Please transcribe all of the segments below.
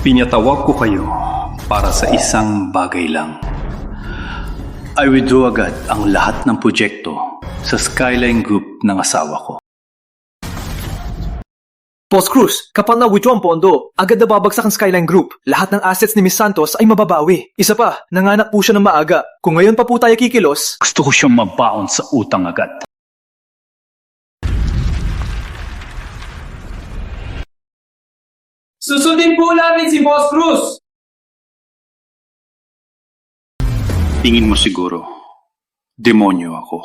Pinatawag ko kayo para sa isang bagay lang. I withdraw agad ang lahat ng proyekto sa Skyline Group ng asawa ko. Boss Cruz, kapag na-withdraw ang pondo, agad na babagsak ang Skyline Group. Lahat ng assets ni Miss Santos ay mababawi. Isa pa, nanganak po siya ng maaga. Kung ngayon pa po tayo kikilos, Gusto ko siyang mabaon sa utang agad. Susundin po namin si Boss Cruz! Tingin mo siguro, demonyo ako.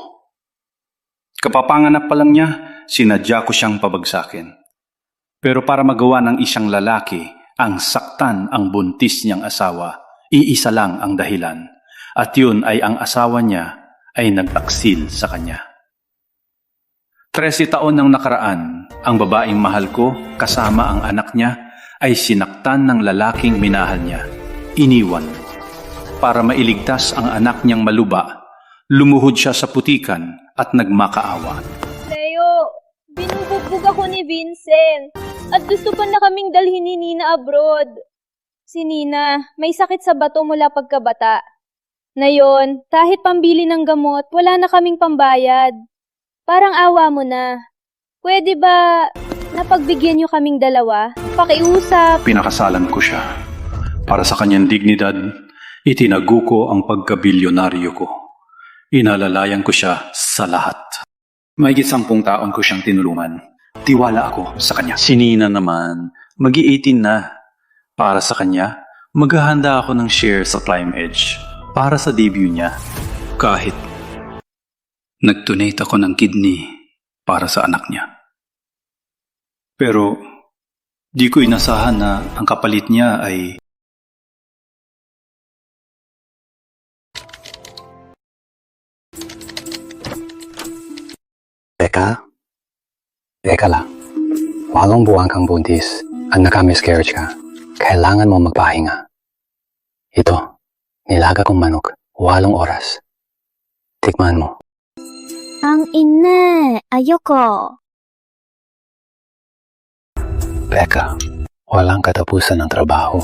Kapapanganak pa lang niya, sinadya ko siyang pabagsakin. Pero para magawa ng isang lalaki ang saktan ang buntis niyang asawa, iisa lang ang dahilan. At yun ay ang asawa niya ay nagtaksil sa kanya. 13 taon nang nakaraan, ang babaeng mahal ko kasama ang anak niya ay sinaktan ng lalaking minahal niya. Iniwan. Para mailigtas ang anak niyang maluba, lumuhod siya sa putikan at nagmakaawa. Leo, binubugbog ako ni Vincent at gusto pa na kaming dalhin ni Nina abroad. Si Nina, may sakit sa bato mula pagkabata. Ngayon, kahit pambili ng gamot, wala na kaming pambayad. Parang awa mo na. Pwede ba napagbigyan niyo kaming dalawa? Pakiusap. Pinakasalan ko siya. Para sa kanyang dignidad, itinago ko ang pagkabilyonaryo ko. Inalalayan ko siya sa lahat. Mahigit 10 taon ko siyang tinulungan. Tiwala ako sa kanya. Si Nina naman, mag-18 na. Para sa kanya, maghahanda ako ng share sa Prime Edge para sa debut niya. Kahit nag-donate ako ng kidney para sa anak niya. Pero di ko inasahan na ang kapalit niya ay Teka lang. 8 buwan kang buntis at naka-miscarriage ka. Kailangan mo magpahinga. Ito, nilaga kong manok, 8 oras. Tikman mo. Ang ina, ayoko. Becca, walang katapusan ng trabaho.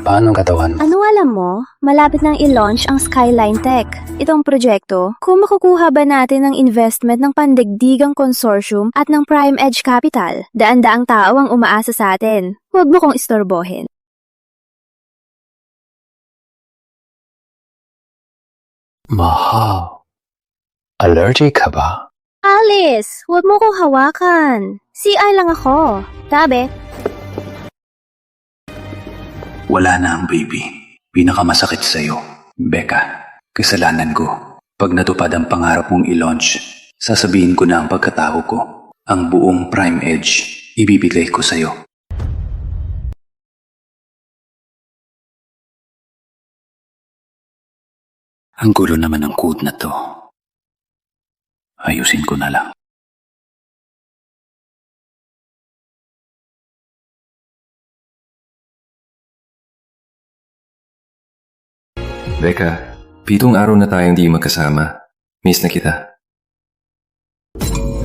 Paano ang katawan mo? Ano alam mo? Malapit nang i-launch ang Skyline Tech. Itong proyekto, kung makukuha ba natin ng investment ng pandigdigang consortium at ng Prime Edge Capital, daan-daang tao ang umaasa sa atin. Huwag mo kong istorbohin. Mahal. Allergic ka ba? Alice, huwag mo kong hawakan. CI lang ako. Tabi. wala na ang baby. Pinakamasakit sa'yo, Becca. Kasalanan ko. Pag natupad ang pangarap mong i-launch, sasabihin ko na ang pagkatao ko. Ang buong Prime Edge, ibibigay ko sa'yo. Ang gulo naman ng code na to. Ayusin ko na lang. Becca, 7 araw na tayong di magkasama. Miss na kita.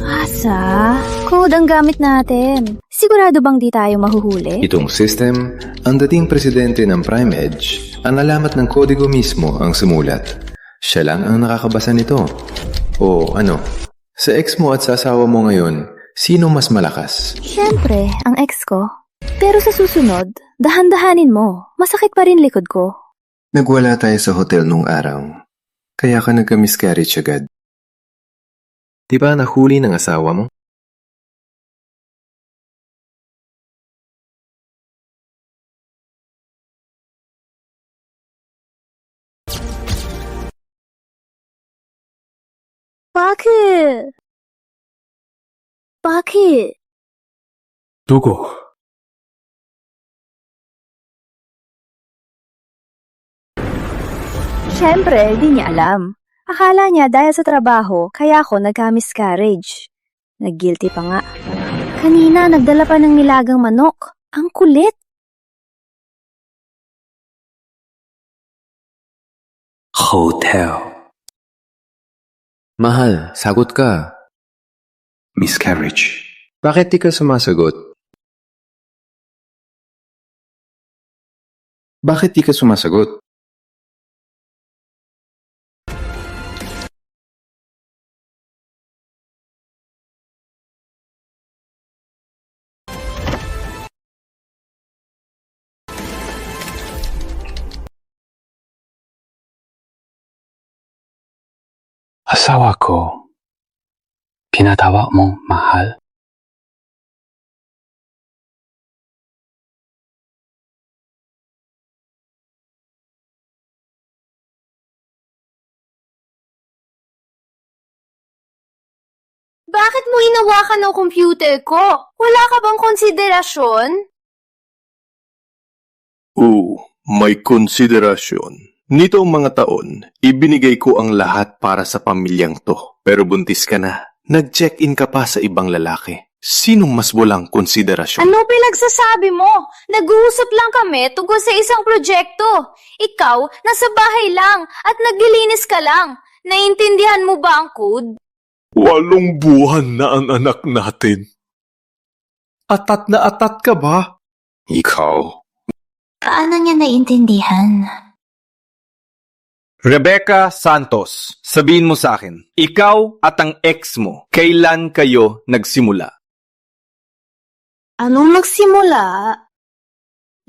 Asa? Code ang gamit natin. Sigurado bang di tayo mahuhuli? Itong system, ang dating presidente ng Prime Edge, ang alamat ng kodigo mismo ang sumulat. Siya lang ang nakakabasa nito. O ano, sa ex mo at sa asawa mo ngayon, sino mas malakas? Siyempre, ang ex ko. Pero sa susunod, dahan-dahanin mo. Masakit pa rin likod ko. Nagwala tayo sa hotel nung araw. Kaya ka nagka-miscarriage agad. Di ba nahuli ng asawa mo? Bakit? Bakit? 누구? Siyempre, di niya alam. Akala niya dahil sa trabaho, kaya ako nagka-miscarriage. Nag-guilty pa nga. Kanina, nagdala pa ng nilagang manok. Ang kulit. Hotel. Mahal, sagot ka. Miscarriage. Bakit di ka sumasagot? Bakit di ka sumasagot? Asawa ko, pinatawa mong mahal? Bakit mo hinawakan ng computer ko? Wala ka bang konsiderasyon? May konsiderasyon. Nitong mga taon, ibinigay ko ang lahat para sa pamilyang to. Pero buntis ka na. Nag-check-in ka pa sa ibang lalaki. Sinong mas walang konsiderasyon? Ano pinagsasabi mo? Nag-uusap lang kami tungkol sa isang proyekto. Ikaw, nasa bahay lang at naglilinis ka lang. Naiintindihan mo ba ang code? 8 buwan na ang anak natin. Atat na atat ka ba? Ikaw? Paano niya naiintindihan? Rebecca Santos, sabihin mo sa akin, ikaw at ang ex mo, kailan kayo nagsimula? Anong nagsimula?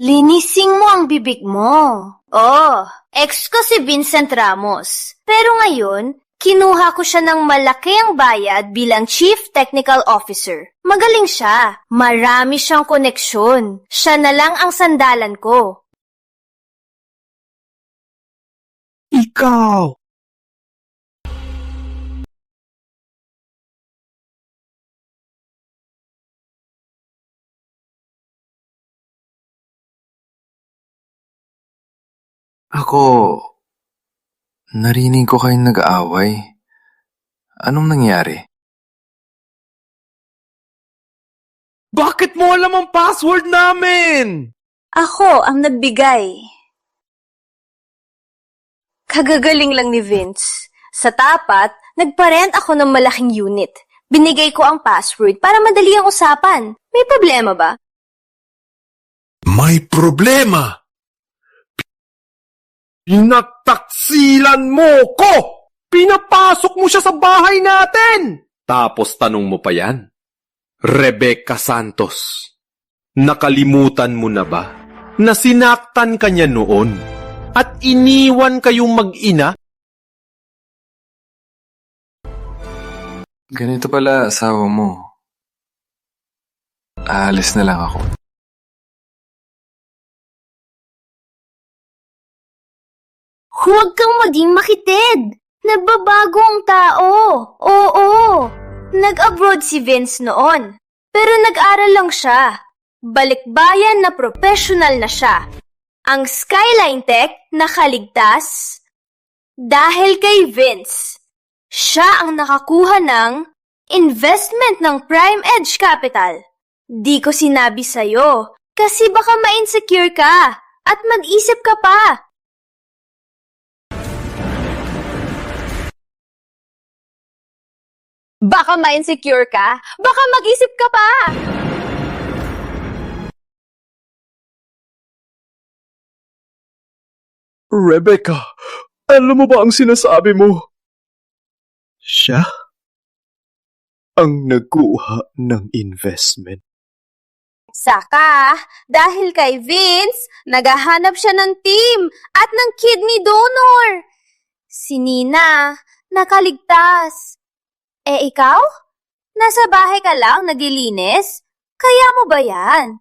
Linising mo ang bibig mo. Oh, ex ko si Vincent Ramos. Pero ngayon, kinuha ko siya ng malaki ang bayad bilang Chief Technical Officer. Magaling siya. Marami siyang koneksyon. Siya na lang ang sandalan ko. Ikaw! Ako, narinig ko kayong nag-aaway. Anong nangyari? Bakit mo alam ang password namin? Ako ang nagbigay. Kagagaling lang ni Vince. Sa tapat, nagparent ako ng malaking unit. Binigay ko ang password para madali ang usapan. May problema ba? May problema! Pinagtaksilan mo ko! Pinapasok mo siya sa bahay natin! Tapos tanong mo pa yan? Rebecca Santos, nakalimutan mo na ba na sinaktan ka niya noon at iniwan kayong mag-ina? Ganito pala asawa mo. Aalis na lang ako. Huwag kang maging makitid. Nagbabago ang tao. Oo. Nag-abroad si Vince noon. Pero nag-aral lang siya. Balikbayan na professional na siya. Ang Skyline Tech nakaligtas dahil kay Vince. Siya ang nakakuha ng investment ng Prime Edge Capital. Di ko sinabi sa'yo kasi baka ma-insecure ka at mag-isip ka pa. Baka ma-insecure ka? Baka mag-isip ka pa! Rebecca, alam mo ba ang sinasabi mo? Siya ang nagkuha ng investment. Saka, dahil kay Vince, naghahanap siya ng team at ng kidney donor. Si Nina, nakaligtas. Eh ikaw? Nasa bahay ka lang naglilinis? Kaya mo ba yan?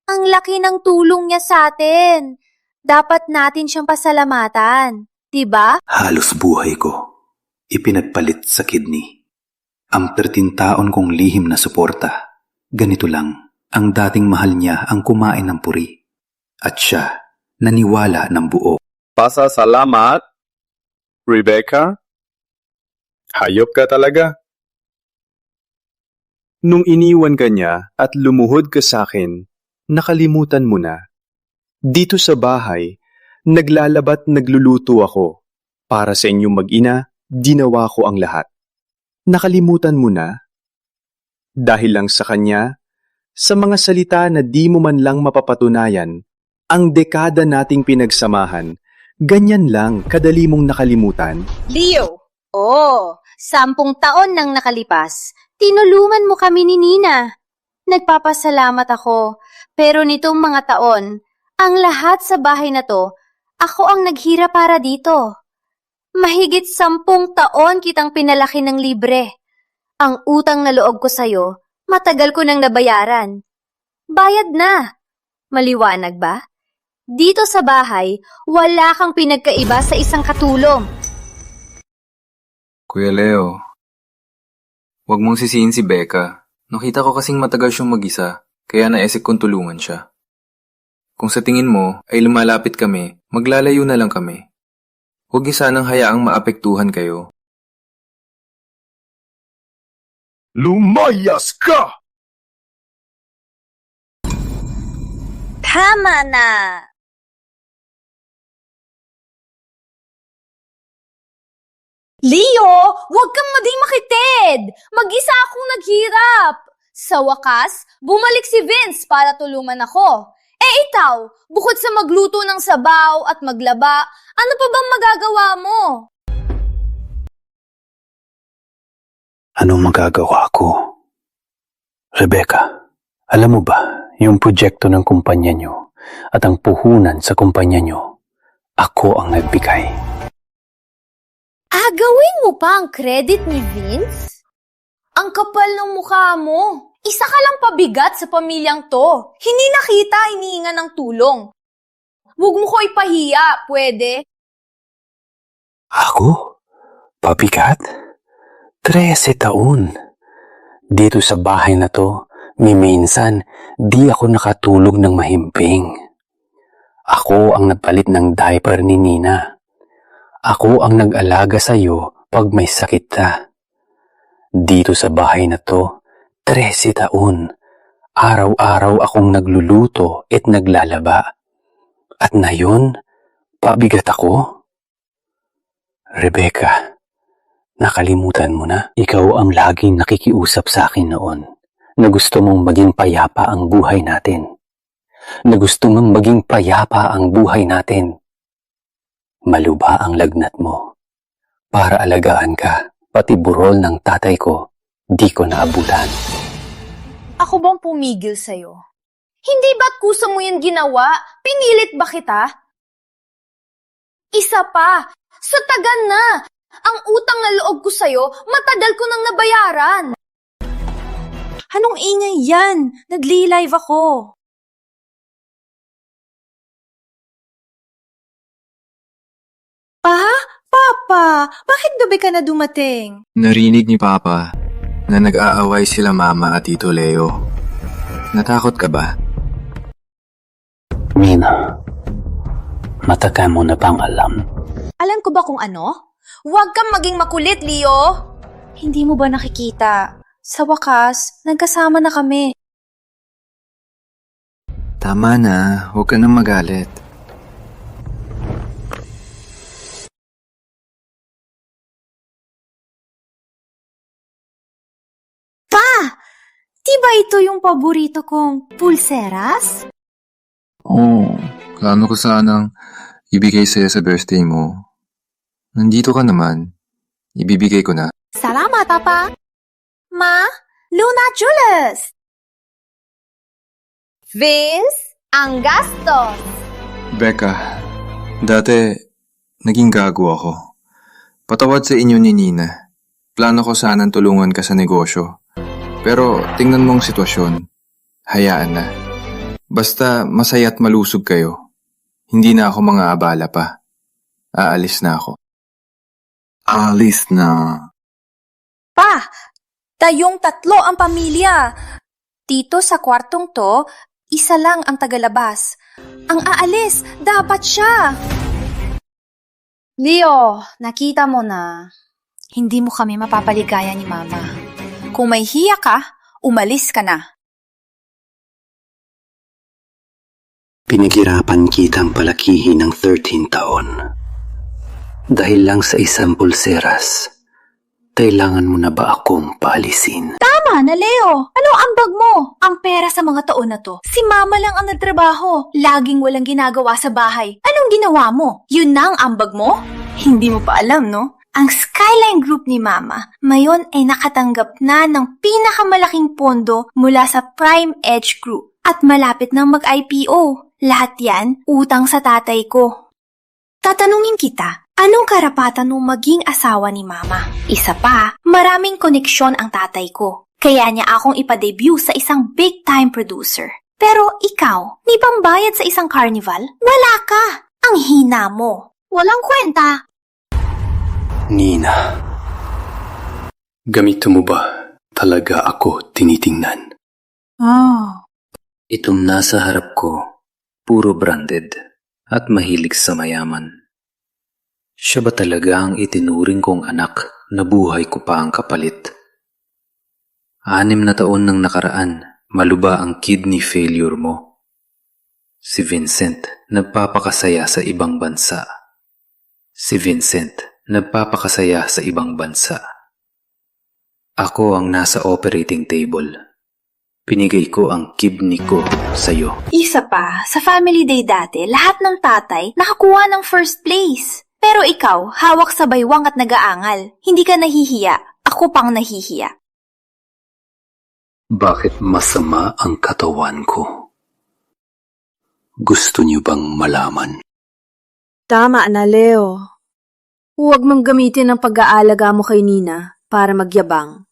Ang laki ng tulong niya sa atin. Dapat natin siyang pasalamatan. Diba? Halos buhay ko, ipinagpalit sa kidney. Ang 13 taon kong lihim na suporta. Ganito lang, ang dating mahal niya ang kumain ng puri. At siya, naniwala ng buo. Pasasalamat, Rebecca. Hayop ka talaga. Nung iniwan ka niya at lumuhod ka sa akin, nakalimutan mo na. Dito sa bahay, naglalaba't nagluluto ako. Para sa inyong mag-ina, ginawa ko ang lahat. Nakalimutan mo na? Dahil lang sa kanya, sa mga salita na di mo man lang mapapatunayan, Ang dekada nating pinagsamahan, ganyan lang kadali mong nakalimutan. Leo! 10 taon nang nakalipas. Tinulungan mo kami ni Nina. Nagpapasalamat ako. Pero nitong mga taon, ang lahat sa bahay na to, ako ang naghirap para dito. Mahigit 10 taon kitang pinalaki ng libre. Ang utang na loob ko sa'yo, matagal ko nang nabayaran. Bayad na. Maliwanag ba? Dito sa bahay, wala kang pinagkaiba sa isang katulong. Kuya Leo, huwag mong sisihin si Becca. Nakita ko kasing matagal siyang mag-isa, kaya naisip kong tulungan siya. Kung sa tingin mo ay lumalapit kami, maglalayo na lang kami. Huwag niyo sanang hayaang maapektuhan kayo. Lumayas ka! Tama na! Leo, huwag kang maging makitid! Mag-isa akong naghirap! Sa wakas, bumalik si Vince para tulungan ako. Ikaw, bukod sa magluto ng sabaw at maglaba, ano pa bang magagawa mo? Anong magagawa ko? Rebecca, alam mo ba, yung proyekto ng kumpanya nyo at ang puhunan sa kumpanya nyo, ako ang nagbigay. Gawin mo pa ang credit ni Vince? Ang kapal ng mukha mo. Isa ka lang pabigat sa pamilyang to. Hindi nakita hinihinga ng tulong. Huwag mo ko ipahiya, pwede? Ako? Pabigat? 13 taon. Dito sa bahay na to, minsan, di ako nakatulog ng mahimping. Ako ang nagpalit ng diaper ni Nina. Ako ang nag-alaga sa'yo pag may sakit ka. Dito sa bahay na to, 13 taon, araw-araw akong nagluluto at naglalaba. At ngayon, pabigat ako? Rebecca, nakalimutan mo na. Ikaw ang laging nakikiusap sa akin noon na gusto mong maging payapa ang buhay natin. Na gusto mong maging payapa ang buhay natin. Maluba ang lagnat mo. Para alagaan ka, pati burol ng tatay ko, di ko naabutan. Ako bang pumigil sa'yo? Hindi ba't kusa mo yan ginawa? Pinilit ba kita? Isa pa, sa tagal na! Ang utang na loob ko sa'yo, matagal ko nang nabayaran! Anong ingay yan? Nagli-live ako. Papa, bakit gabi ka na dumating? Narinig ni Papa na nag-aaway sila Mama at Tito Leo. Natakot ka ba? Mina, matagal mo na bang alam? Alam ko ba kung ano? Huwag kang maging makulit, Leo! Hindi mo ba nakikita? Sa wakas, nagkasama na kami. Tama na, huwag ka nang magalit. Di ba ito yung paborito kong pulseras? Oo, plano ko sanang ibigay sa'yo sa birthday mo. Nandito ka naman. Ibibigay ko na. Salamat, Papa! Ma, Luna Julius! Vince, ang gastos! Becca, dati naging gago ako. Patawad sa inyo ni Nina. Plano ko sanang tulungan ka sa negosyo. Pero tingnan mong sitwasyon. Hayaan na. Basta masaya at malusog kayo. Hindi na ako mga abala pa. Aalis na ako. Aalis na. Pa, tayong 3 ang pamilya. Dito sa kwartong to, isa lang ang tagalabas. Ang aalis, dapat siya. Leo, nakita mo na. Hindi mo kami mapapaligaya ni Mama. Kung may hiya ka, umalis ka na. Pinaghirapan kitang palakihin ng 13 taon. Dahil lang sa isang pulseras, kailangan mo na ba akong paalisin? Tama Tama na, Leo. Ano ang ambag mo? Ang pera sa mga taon na to, si Mama lang ang nagtrabaho. Laging walang ginagawa sa bahay. Anong ginawa mo? Yun na ang ambag mo? Hindi mo pa alam, no? Ang Skyline Group ni Mama, ngayon ay nakatanggap na ng pinakamalaking pondo mula sa Prime Edge Group at malapit nang mag-IPO. Lahat yan, utang sa tatay ko. Tatanungin kita, anong karapatan mong maging asawa ni Mama? Isa pa, maraming koneksyon ang tatay ko. Kaya niya akong ipa-debut sa isang big-time producer. Pero ikaw, may pambayad sa isang carnival? Wala ka! Ang hina mo. Walang kwenta. Nina, gamito mo ba talaga ako tinitingnan? Itong nasa harap ko, puro branded at mahilig sa mayaman. Siya ba talaga ang itinuring kong anak na buhay ko pa ang kapalit? 6 na taon nang nakaraan, maluba ang kidney failure mo. Si Vincent, nagpapakasaya sa ibang bansa. Ako ang nasa operating table. Pinigay ko ang kidney ko sa'yo. Isa pa, sa family day dati, lahat ng tatay nakakuha ng first place. Pero ikaw, hawak sa baywang at nagaangal. Hindi ka nahihiya. Ako pang nahihiya. Bakit masama ang katawan ko? Gusto niyo bang malaman? Tama na, Leo. Huwag mong gamitin ang pag-aalaga mo kay Nina para magyabang.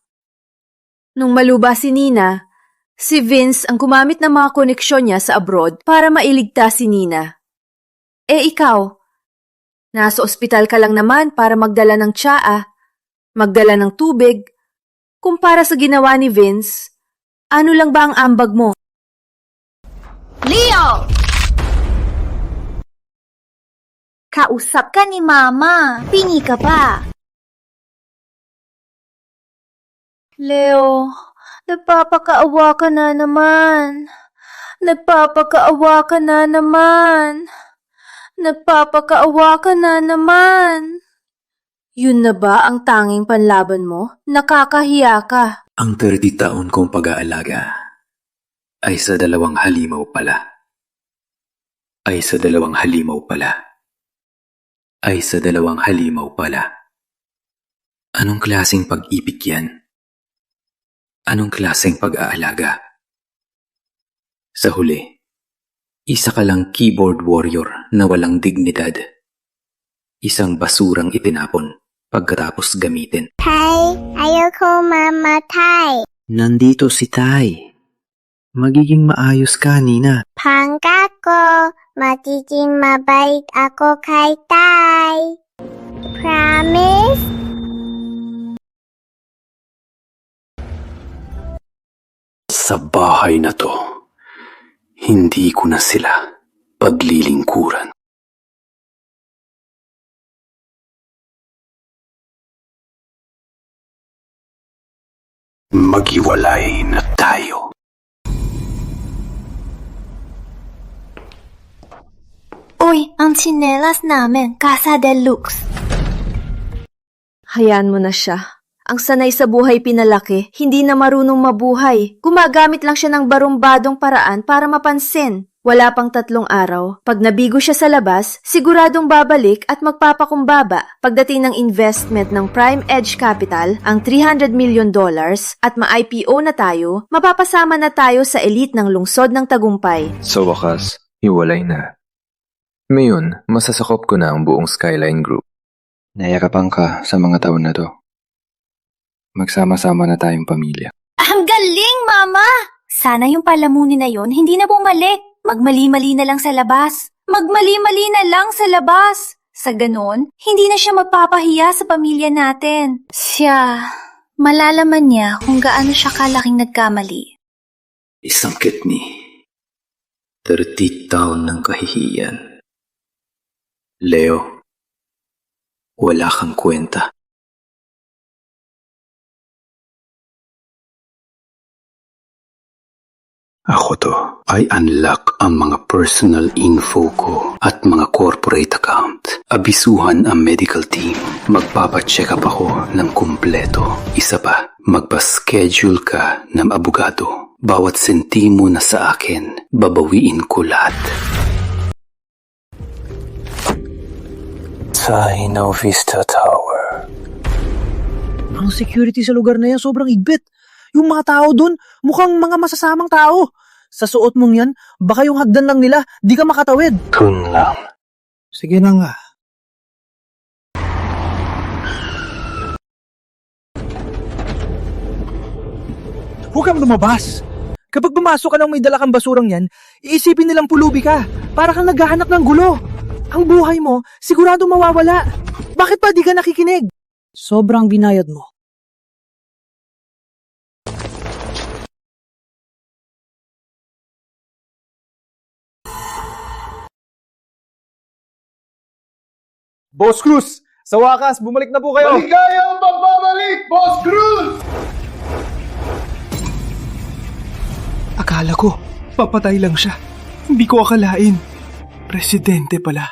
Nung maluba si Nina, si Vince ang gumamit ng mga koneksyon niya sa abroad para mailigtas si Nina. Ikaw, nasa ospital ka lang naman para magdala ng tsaa, magdala ng tubig. Kumpara sa ginawa ni Vince, ano lang ba ang ambag mo? Leo! Kausap ka ni Mama. Pingi ka pa. Leo, nagpapakaawa ka na naman. Yun na ba ang tanging panlaban mo? Nakakahiya ka. Ang 30 taon kong pag-aalaga ay sa 2 halimaw pala. Anong klaseng pag-ibig yan? Anong klaseng pag-aalaga? Sa huli, isa ka lang keyboard warrior na walang dignidad. Isang basurang itinapon pagkatapos gamitin. Tay, ayoko mamatay. Nandito si Tay. Magiging maayos ka, Nina. Pangako, magiging mabait ako kay Tay. Promise? Sa bahay na to, hindi ko na sila paglilingkuran. Maghiwalay na tayo. Uy, ang tsinelas namin, Casa Deluxe. Hayaan mo na siya. Ang sanay sa buhay pinalaki, hindi na marunong mabuhay. Gumagamit lang siya ng barumbadong paraan para mapansin. Wala pang 3 araw, pag nabigo siya sa labas, siguradong babalik at magpapakumbaba. Pagdating ng investment ng Prime Edge Capital, ang $300 million at ma-IPO na tayo, mapapasama na tayo sa elite ng lungsod ng tagumpay. Sa wakas, hiwalay na. Ngayon, masasakop ko na ang buong Skyline Group. Nayakapan ka sa mga taon na to. Magsama-sama na tayong pamilya. Ang galing, Mama! Sana yung palamunin na yon hindi na bumalik. Magmali-mali na lang sa labas. Sa ganon, hindi na siya magpapahiya sa pamilya natin. Siya, malalaman niya kung gaano siya kalaking nagkamali. Isang kidney. 30 taon ng kahihiyan. Leo, wala kang kwenta. Ako to ay unlock ang mga personal info ko at mga corporate account. Abisuhan ang medical team. Magpapacheck up ako ng kumpleto. Isa pa, Magpa-schedule ka ng abogado. Bawat sentimo na sa akin, babawiin ko lahat. Sa Hinaw Vista Tower. Ang security sa lugar na yan sobrang higpit. Yung mga tao dun, mukhang mga masasamang tao. Sa suot mong yan, baka yung hagdan lang nila, di ka makatawid. Kun lang. Sige na nga. Huwag kang lumabas. Kapag pumasok ka ng may dala kang basurang yan, iisipin nilang pulubi ka. Para kang naghahanap ng gulo. Ang buhay mo, sigurado mawawala. Bakit pa di ka nakikinig? Sobrang binayad mo. Boss Cruz, sa wakas, bumalik na po kayo. Maligayang pagbabalik, Boss Cruz! Akala ko, papatay lang siya. Hindi ko akalain. Presidente pala.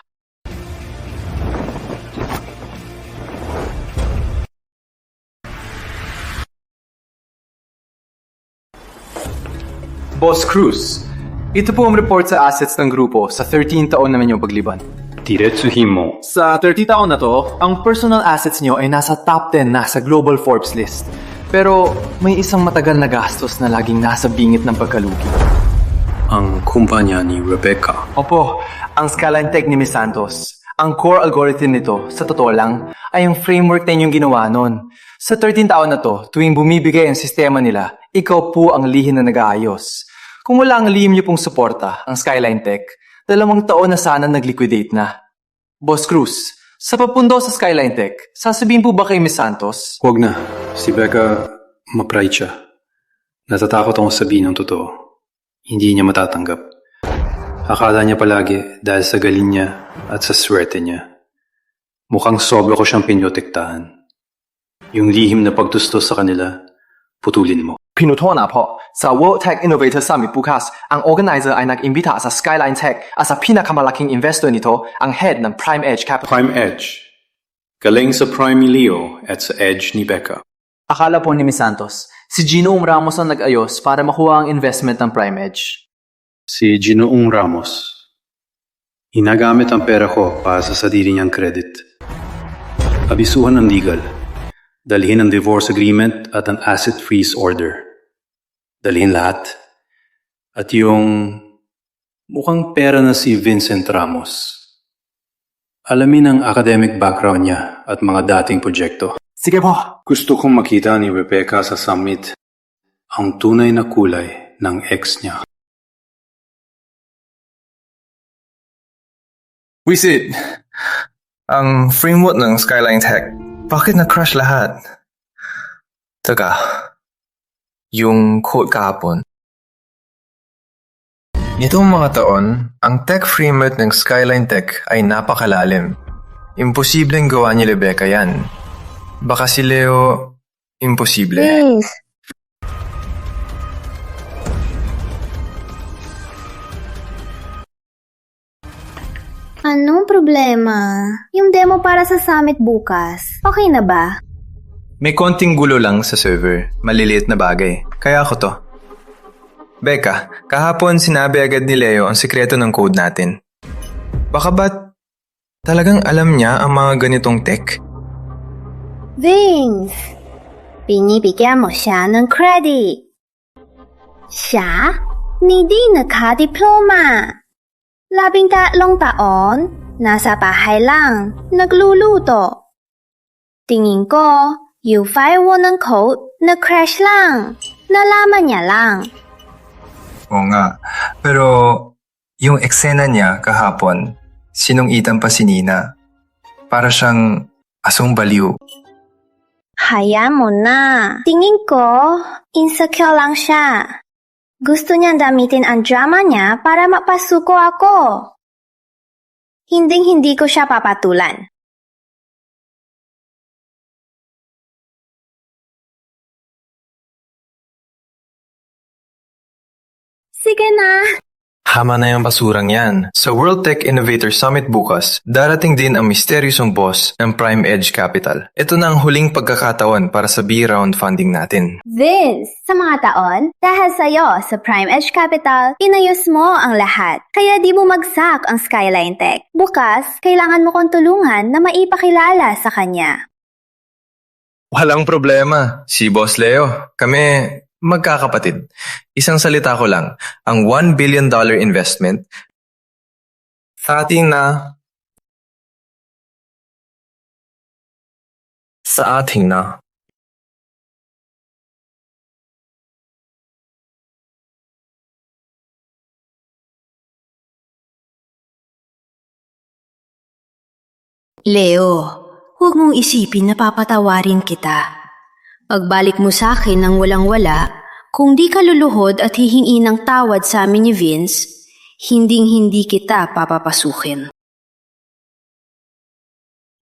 Boss Cruz, ito po ang report sa assets ng grupo sa 13 taon naman yung pagliban. Diretsuhin mo. Sa 30 taon na to, ang personal assets nyo ay nasa top 10 na sa Global Forbes list. Pero may isang matagal na gastos na laging nasa bingit ng pagkalugi. Ang kumpanya ni Rebecca. Opo, ang Skyline Tech ni Miss Santos. Ang core algorithm nito, sa totoo lang, ay yung framework na inyong ginawa nun. Sa 13 taon na to, tuwing bumibigay ang sistema nila, ikaw po ang lihim na nag-aayos. Kung wala ang lihim niyo pong suporta, ang Skyline Tech, 2 taon na sana nag-liquidate na. Boss Cruz, sa papundo sa Skyline Tech, sasabihin po ba kay Miss Santos? Huwag na. Si Becca, ma-pride siya. Natatakot akong sabihin ng totoo. Hindi niya matatanggap. Akala niya palagi dahil sa galing niya at sa swerte niya. Mukhang sobra ko siyang pinotektahan. Yung lihim na pagtustos sa kanila, putulin mo. Pinuto na po, sa World Tech Innovator Summit bukas, ang organizer ay nag-imbita sa Skyline Tech at sa pinakamalaking investor nito, ang head ng Prime Edge Capital. Prime Edge. Galing sa Prime ni Leo at sa Edge ni Becca. Akala po ni Miss Santos, si Ginoong Ramos ang nag-ayos para makuha ang investment ng Prime Edge. Si Ginoong Ramos. Hinagamit ang pera ko para sa sarili niyang credit. Abisuhan ng legal. Dalhin ang divorce agreement at ang asset freeze order. Dalhin lahat. At yung mukhang pera na si Vincent Ramos. Alamin ang academic background niya at mga dating proyekto. Sige po. Gusto kong makita ni Rebecca sa summit ang tunay na kulay ng ex niya. Wisit, ang framework ng Skyline Tech, bakit na-crash lahat? Teka, yung code kahapon. Nitong mga taon, ang tech framework ng Skyline Tech ay napakalalim. Imposibleng gawa ni Rebecca yan. Baka si Leo, imposible. Vince, anong problema? Yung demo para sa summit bukas, okay na ba? May konting gulo lang sa server. Maliliit na bagay. Kaya ako to. Becca, kahapon sinabi agad ni Leo ang sikreto ng code natin. Baka ba't talagang alam niya ang mga ganitong tech? Vince, binibigyan mo siya ng credit. Siya? Hindi naka-diploma. 13 taon, nasa bahay lang, nagluluto. Tingin ko, yung file ng code, na-crash lang. Nalaman niya lang. Oo nga. Pero yung eksena niya kahapon, sinungitan pa si Nina. Para siyang asong baliw. Hayaan mo na. Tingin ko, insecure lang siya. Gusto niyang gamitin ang drama niya para mapasuko ako. Hinding-hindi ko siya papatulan. Sige na. Hama na yung basurang yan. Sa World Tech Innovator Summit bukas, darating din ang misteryosong boss ng Prime Edge Capital. Ito na ang huling pagkakataon para sa B-round funding natin. Vince, sa mga taon, dahil sa'yo sa Prime Edge Capital, inayos mo ang lahat. Kaya di bumagsak ang Skyline Tech. Bukas, kailangan mo kong tulungan na maipakilala sa kanya. Walang problema. Si Boss Leo, kami magkakapatid. Isang salita ko lang, ang $1 billion investment sa atin na Leo, huwag mong isipin na papatawarin kita. Pagbalik mo sa akin ng walang-wala, kung di ka luluhod at hihingi ng tawad sa amin ni Vince, hinding-hindi kita papapasukin.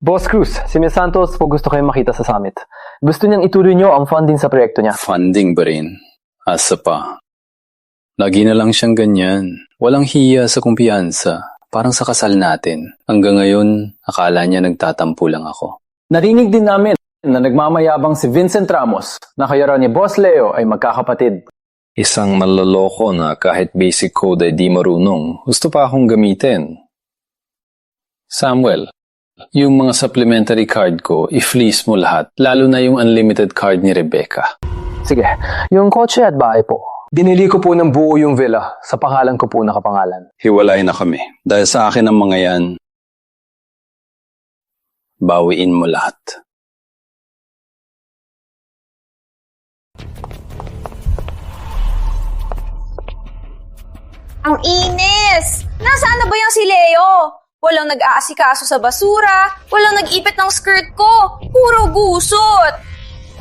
Boss Cruz, si Ms. Santos po gusto kayong makita sa summit. Gusto niyang ituloy niyo ang funding sa proyekto niya. Funding ba rin? Asa pa? Lagi na lang siyang ganyan. Walang hiya sa kumpiyansa. Parang sa kasal natin. Hanggang ngayon, akala niya nagtatampo lang ako. Narinig din namin na nagmamayabang si Vincent Ramos na kaya raw ni Boss Leo ay magkakapatid. Isang manloloko na kahit basic code ay di marunong. Gusto pa akong gamitin. Samuel, yung mga supplementary card ko, i-fleece mo lahat. Lalo na yung unlimited card ni Rebecca. Sige, yung kotse at bahay po. Binili ko po ng buo yung villa. Sa pangalan ko po nakapangalan. Hiwalay na kami. Dahil sa akin ang mga yan, bawiin mo lahat. Ang inis! Nasaan na ba yung si Leo? Walang nag-aasikaso sa basura, walang nag-ipit ng skirt ko, puro gusot.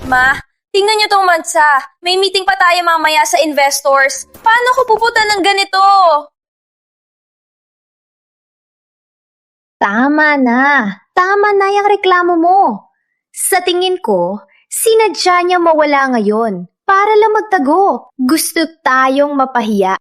Ma, tingnan niyo tong mansa. May meeting pa tayo mamaya sa investors. Paano ko pupunta ng ganito? Tama na yung reklamo mo. Sa tingin ko, sinadya niya mawala ngayon para lang magtago. Gusto tayong mapahiya.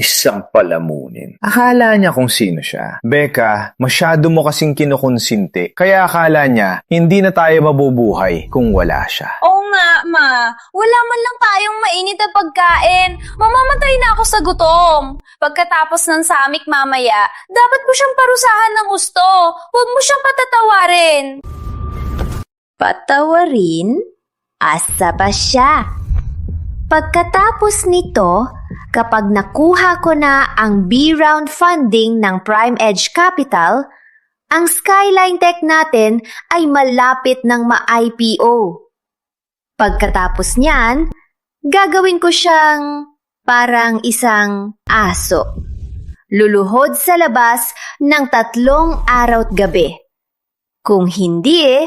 Isang palamunin. Akala niya kung sino siya. Becca, masyado mo kasing kinukonsinti. Kaya akala niya, hindi na tayo mabubuhay kung wala siya. Oo nga, Ma. Wala man lang tayong mainit na pagkain. Mamamatay na ako sa gutom. Pagkatapos ng samik mamaya, dapat mo siyang parusahan ng gusto. Huwag mo siyang patatawarin. Patawarin? Asa ba siya? Pagkatapos nito, kapag nakuha ko na ang B-round funding ng Prime Edge Capital, ang Skyline Tech natin ay malapit ng ma-IPO. Pagkatapos niyan, gagawin ko siyang parang isang aso. Luluhod sa labas ng 3 araw at gabi. Kung hindi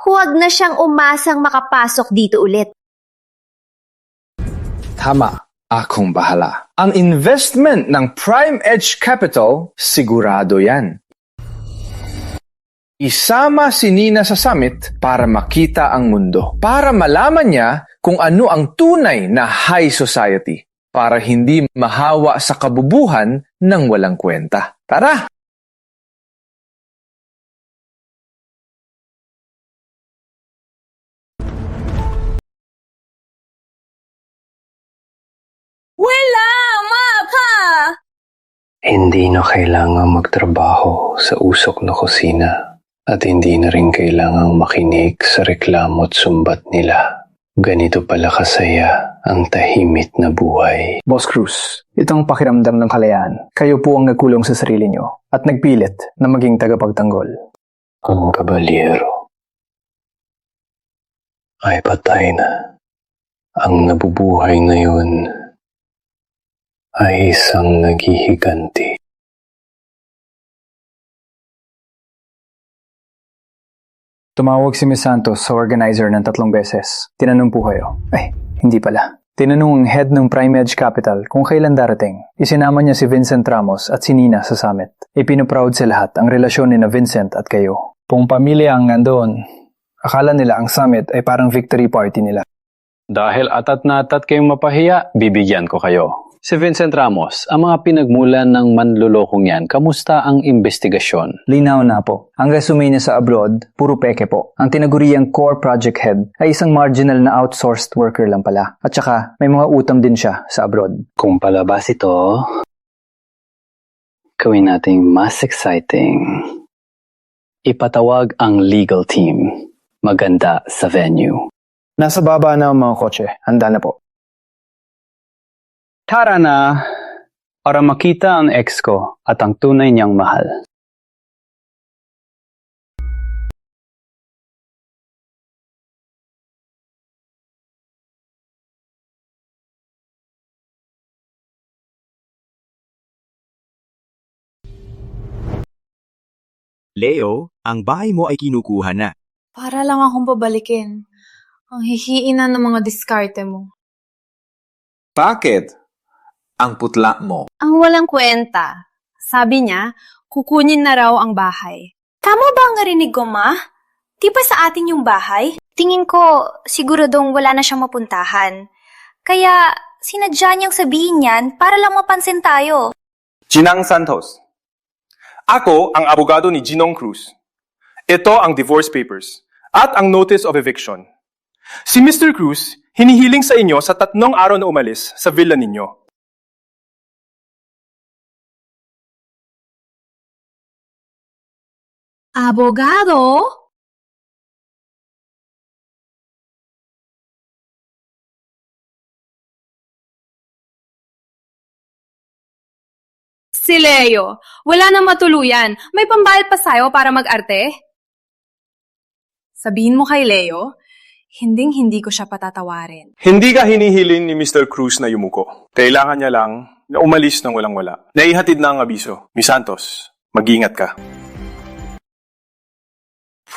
huwag na siyang umasang makapasok dito ulit. Tama, akong bahala. Ang investment ng Prime Edge Capital, sigurado yan. Isama si Nina sa summit para makita ang mundo. Para malaman niya kung ano ang tunay na high society. Para hindi mahawa sa kabubuhan ng walang kwenta. Tara! Wala, Ma, Pa! Hindi na kailangang magtrabaho sa usok na kusina at hindi na rin kailangang makinig sa reklamo at sumbat nila. Ganito pala kasaya ang tahimik na buhay. Boss Cruz, itong pakiramdam ng kalayaan. Kayo po ang nagkulong sa sarili nyo at nagpilit na maging tagapagtanggol. Ang kabalyero ay patay na. Ang nabubuhay ngayon ay isang naghihiganti. Tumawag si Ms. Santos sa organizer ng 3 beses. Tinanong po kayo. Ay, hindi pala. Tinanong ang head ng Prime Edge Capital kung kailan darating. Isinama niya si Vincent Ramos at si Nina sa summit. Ipinoproud sa lahat ang relasyon ni na Vincent at kayo. Kung pamilya ang nandoon, akala nila ang summit ay parang victory party nila. Dahil atat na atat kayong mapahiya, bibigyan ko kayo. Si Vincent Ramos, ang mga pinagmulan ng manlulokong yan, kamusta ang investigasyon? Linaw na po. Ang resume niya sa abroad, puro peke po. Ang tinaguriang core project head ay isang marginal na outsourced worker lang pala. At saka, may mga utang din siya sa abroad. Kung palabas ito, gawin nating mas exciting. Ipatawag ang legal team. Maganda sa venue. Nasa baba na ang mga kotse. Handa na po. Tara na para makita ang ex ko at ang tunay niyang mahal. Leo, ang bahay mo ay kinukuha na. Para lang akong babalikin. Ang hihiinan ng mga diskarte mo. Bakit? Ang putla mo. Ang walang kwenta. Sabi niya, kukunin na raw ang bahay. Tama ba ang narinig ko, ma? Di ba sa atin yung bahay? Tingin ko, siguradong wala na siyang mapuntahan. Kaya, sinadya niyang sabihin yan para lang mapansin tayo. Ginang Santos. Ako ang abogado ni Ginong Cruz. Ito ang divorce papers at ang notice of eviction. Si Mr. Cruz, hinihiling sa inyo sa 3 araw na umalis sa villa ninyo. Abogado? Si Leo, wala nang matuluyan. May pambayad pa sa'yo para mag-arte? Sabihin mo kay Leo, hinding-hindi ko siya patatawarin. Hindi ka hinihiling ni Mr. Cruz na yumuko. Kailangan niya lang na umalis ng walang-wala. Naihatid na ang abiso. Miss Santos, mag-ingat ka.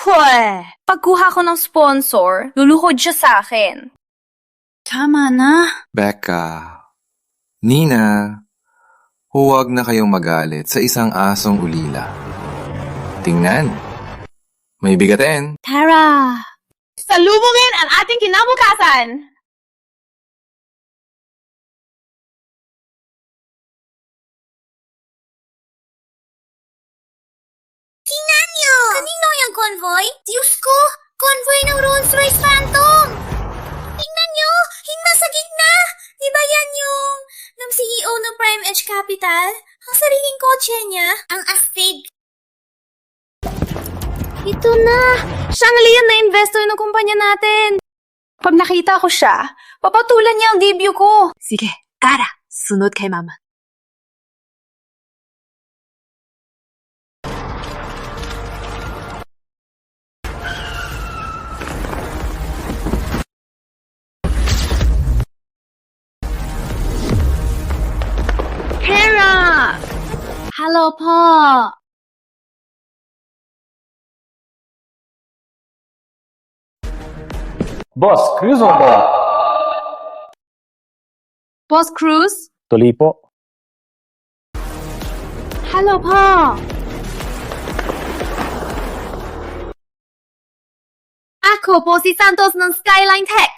Pweh! Pagkuha ko ng sponsor, luluhod siya sa akin. Tama na. Becca. Nina. Huwag na kayong magalit sa isang asong ulila. Tingnan. May bigatin. Tara! Salubungin ang ating kinabukasan! Tingnan niyo! Kanino yung convoy? Diyos ko! Convoy ng Rolls-Royce Phantom! Tingnan niyo! Nasa gitna! Di ba yan yung CEO ng Prime Edge Capital? Ang sariling kotse niya? Ang astig! Ito na! Siya ang liyan na investor ng kumpanya natin! Pag nakita ko siya, papatulan niya ang debut ko! Sige, tara! Sunod kay Mama. Hera! Hello po! Boss, Cruz o ba? Boss Cruz? Tuloy po. Hello po! Ako po si Santos ng Skyline Tech!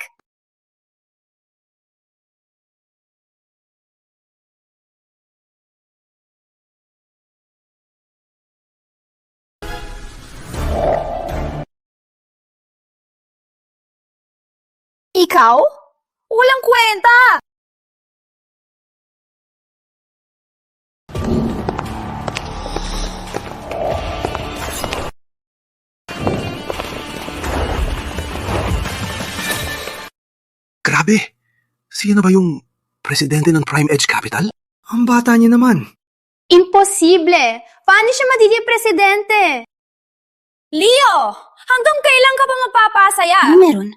Ikaw? Walang kwenta! Grabe! Sino ba yung presidente ng Prime Edge Capital? Ang bata niya naman. Imposible! Paano siya magiging presidente? Leo! Hanggang kailan ka ba magpapasaya? Ano meron?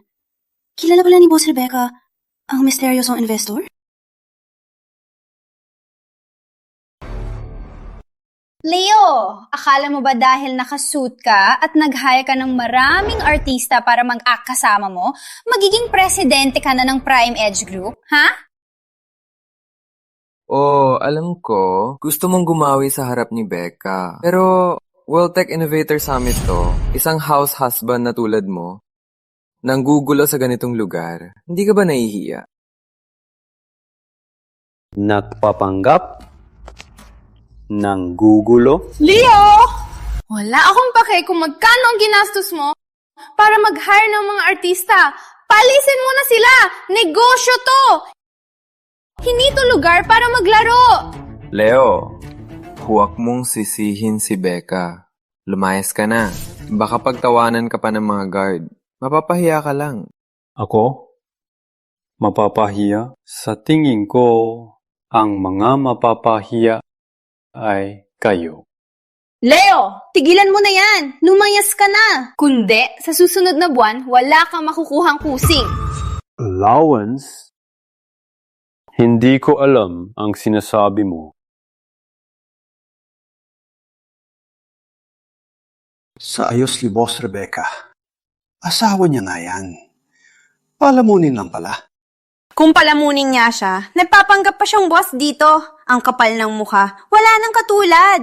Kilala pala ni Boss Rebecca ang misteryosong investor? Leo, akala mo ba dahil nakasuit ka at nag-hire ka ng maraming artista para mag-act kasama mo, magiging presidente ka na ng Prime Edge Group? Ha? Alam ko, gusto mong gumawi sa harap ni Becca. Pero, World Tech Innovator Summit to, isang house husband na tulad mo, nanggugulo sa ganitong lugar, hindi ka ba nahihiya? Nagpapanggap? Nanggugulo? Leo! Wala akong pake kung magkano ang ginastos mo para mag-hire ng mga artista. Palisin mo na sila! Negosyo to! Hindi to lugar para maglaro! Leo, huwag mong sisihin si Becca. Lumayas ka na. Baka pagtawanan ka pa ng mga guard. Mapapahiya ka lang. Ako? Mapapahiya? Sa tingin ko, ang mga mapapahiya ay kayo. Leo, tigilan mo na yan! Lumayas ka na! Kundi, sa susunod na buwan, wala kang makukuhang kusing. Allowance? Hindi ko alam ang sinasabi mo. Sa ayos ni Boss Rebecca. Asawa niya nga yan. Palamunin lang pala. Kung palamunin niya siya, nagpapanggap pa siyang boss dito. Ang kapal ng mukha, wala nang katulad.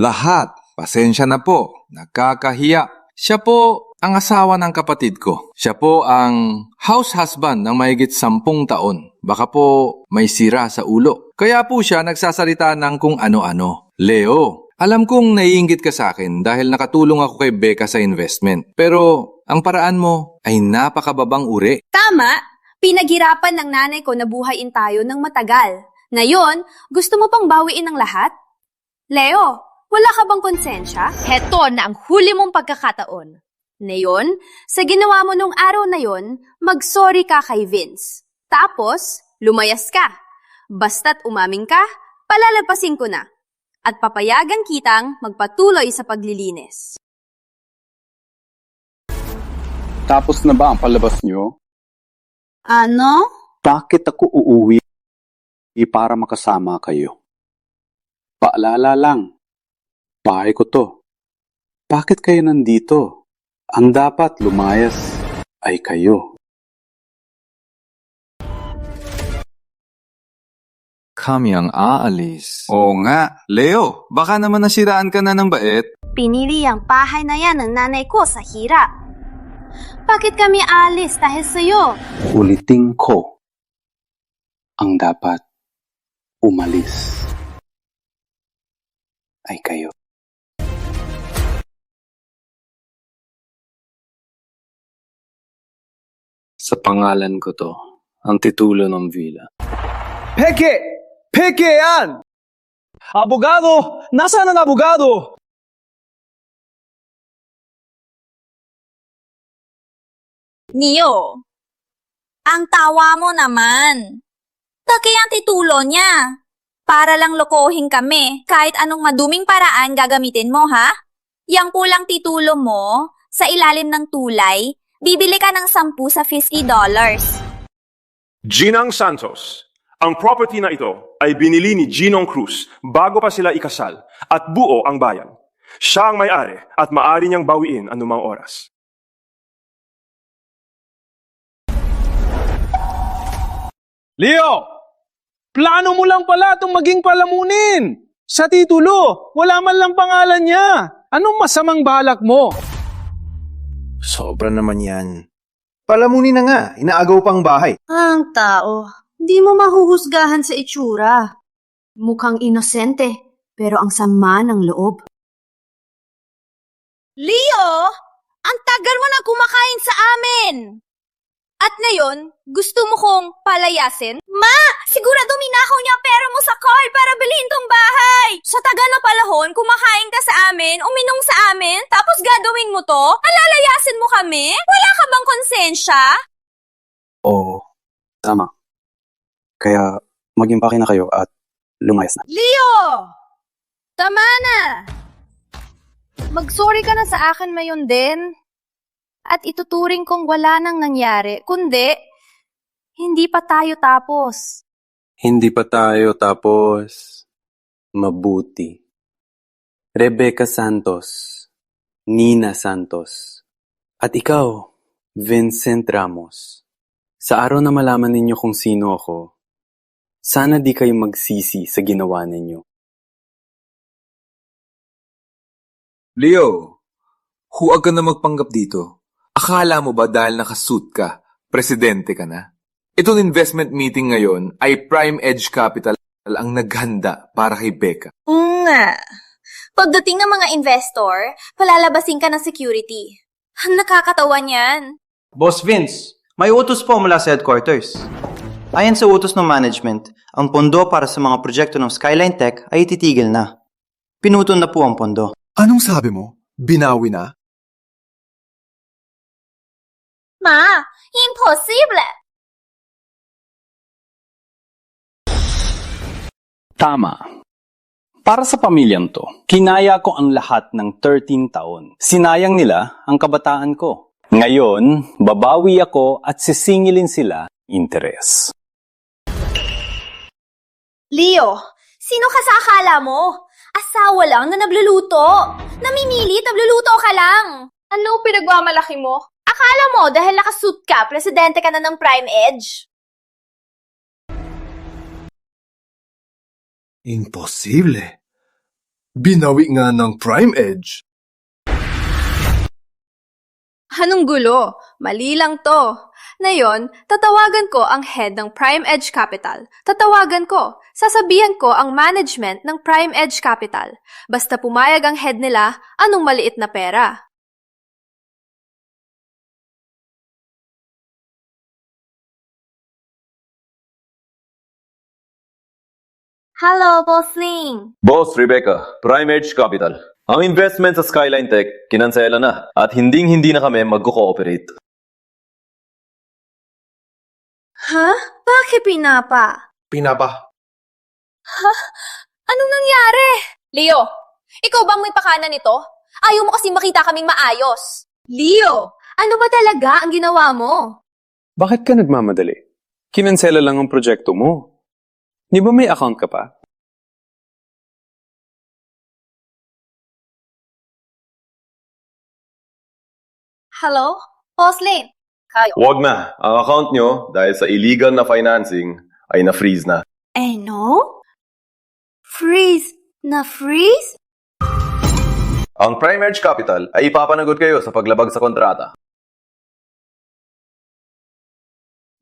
Lahat, pasensya na po. Nakakahiya. Siya po ang asawa ng kapatid ko. Siya po ang house husband ng mahigit 10 taon. Baka po may sira sa ulo. Kaya po siya nagsasalita ng kung ano-ano. Leo, alam kong naiinggit ka sa akin dahil nakatulong ako kay Becca sa investment. Pero ang paraan mo ay napakababang uri. Tama! Pinaghirapan ng nanay ko na buhayin tayo ng matagal. Ngayon, gusto mo pang bawiin ang lahat? Leo, wala ka bang konsensya? Heto na ang huli mong pagkakataon. Ngayon, sa ginawa mo nung araw na yon, mag-sorry ka kay Vince. Tapos, lumayas ka. Basta't umaming ka, palalagpasin ko na. At papayagan kitang magpatuloy sa paglilinis. Tapos na ba ang palabas niyo? Ano? Bakit ako uuwi para makasama kayo? Paalala lang, bahay ko to. Bakit kayo nandito? Ang dapat lumayas ay kayo. Kami ang aalis. Oo nga. Leo, baka naman nasiraan ka na ng bait. Pinili ang bahay na yan ng nanay ko sa hirap. Bakit kami alis dahil sa'yo? Ulitin ko, ang dapat umalis ay kayo. Sa pangalan ko to, ang titulo ng villa. Peke! Peke yan! Abogado! Nasaan ang abogado? Neo, ang tawa mo naman. Taki ang titulo niya. Para lang lokohin kami, kahit anong maduming paraan gagamitin mo, ha? Yang pulang titulo mo, sa ilalim ng tulay, bibili ka ng 10 sa $50. Ginang Santos, ang property na ito ay binili ni Ginong Cruz bago pa sila ikasal at buo ang bayan. Siya ang may-ari at maaari niyang bawiin anumang oras. Leo! Plano mo lang pala itong maging palamunin! Sa titulo, wala man lang pangalan niya! Anong masamang balak mo? Sobra naman yan. Palamunin na nga, inaagaw pang bahay. Ang tao, di mo mahuhusgahan sa itsura. Mukhang inosente, pero ang sama ng loob. Leo, ang tagal mo na kumakain sa amin! At ngayon, gusto mo kong palayasin? Ma! Sigurado minakaw niya pera mo sa card para bilhin tong bahay! Sa tagal na palahon, kumakain ka sa amin, uminom sa amin, tapos gagawin mo to? Alalayasin mo kami? Wala ka bang konsensya? Oo, tama. Kaya mag-impake na kayo at lumayas na. Leo! Tama na! Mag-sorry ka na sa akin mayon din. At ituturing kong wala nang nangyari, kundi hindi pa tayo tapos. Hindi pa tayo tapos. Mabuti. Rebecca Santos, Nina Santos, at ikaw, Vincent Ramos. Sa araw na malaman ninyo kung sino ako, sana di kayo magsisi sa ginawa ninyo. Leo, huwag ka na magpanggap dito. Akala mo ba dahil nakasuit ka, presidente ka na? Itong investment meeting ngayon ay Prime Edge Capital ang naghanda para kay Becca. Nga. Pagdating ng mga investor, palalabasin ka ng security. Nakakatawa niyan. Boss Vince, may utos po mula sa headquarters. Ayon sa utos ng management, ang pondo para sa mga proyekto ng Skyline Tech ay titigil na. Pinutol na po ang pondo. Anong sabi mo? Binawi na? Ma, imposible! Tama. Para sa pamilyang to, kinaya ko ang lahat ng 13 taon. Sinayang nila ang kabataan ko. Ngayon, babawi ako at sisingilin sila interes. Leo, sino ka sa akala mo? Asawa lang na nagluluto. Namimilit, nagluluto ka lang. Ano pinagmamalaki mo? Akala mo dahil nakasuit ka, presidente ka na ng Prime Edge? Imposible. Binawi nga ng Prime Edge. Anong gulo? Mali lang to. Ngayon, tatawagan ko ang head ng Prime Edge Capital. Tatawagan ko. Sasabihan ko ang management ng Prime Edge Capital. Basta pumayag ang head nila, anong maliit na pera. Hello, Bossing! Boss Rebecca, Prime Edge Capital. Ang investment sa Skyline Tech, kinansela na at hindi na kami magko-cooperate. Ha? Bakit pinapa? Pinapa? Ha? Anong nangyari? Leo, ikaw bang may pakana nito? Ayaw mo kasi makita kaming maayos. Leo, ano ba talaga ang ginawa mo? Bakit ka nagmamadali? Kinansela lang ang proyekto mo. Di ba may account ka pa? Hello? Boslin? Kayo. Wag na. Ang account nyo, dahil sa illegal na financing, ay na-freeze na. Eh no? Freeze? Na-freeze? Ang Prime Edge Capital ay ipapanagot kayo sa paglabag sa kontrata.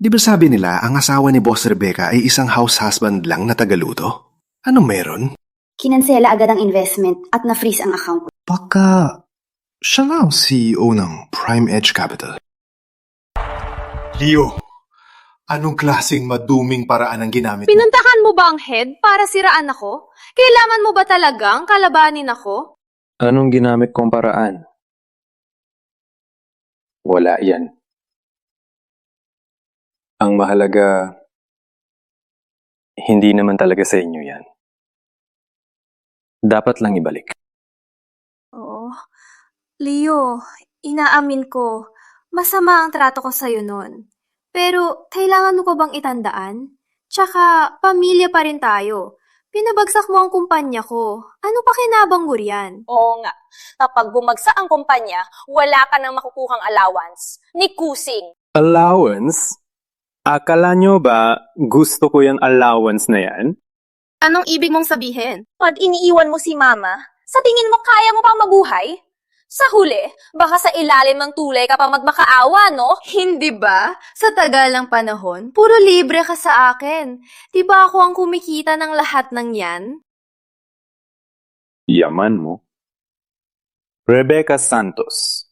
Di ba sabi nila ang asawa ni Boss Rebecca ay isang house husband lang na tagaluto? Ano meron? Kinansela agad ang investment at na-freeze ang account. Baka siya na ang CEO ng Prime Edge Capital. Leo, anong klaseng maduming paraan ang ginamit mo? Pinuntahan mo ba ang head para siraan ako? Kailangan mo ba talagang kalabanin ako? Anong ginamit kong paraan? Wala yan. Ang mahalaga, hindi naman talaga sa inyo yan. Dapat lang ibalik. Oo. Leo, inaamin ko, masama ang trato ko sa'yo noon. Pero, kailangan mo ko bang itandaan? Tsaka, pamilya pa rin tayo. Pinabagsak mo ang kumpanya ko. Ano pa kinabang mo riyan? Oo nga. Kapag bumagsak ang kumpanya, wala ka nang makukuhang allowance. Ni Kusing. Allowance? Akala nyo ba gusto ko yung allowance na yan? Anong ibig mong sabihin? Pag iniiwan mo si Mama, sa tingin mo kaya mo pang mabuhay? Sa huli, baka sa ilalim ng tulay ka pa magmakaawa, no? Hindi ba? Sa tagal ng panahon, puro libre ka sa akin. Di ba ako ang kumikita ng lahat ng yan? Yaman mo. Rebecca Santos.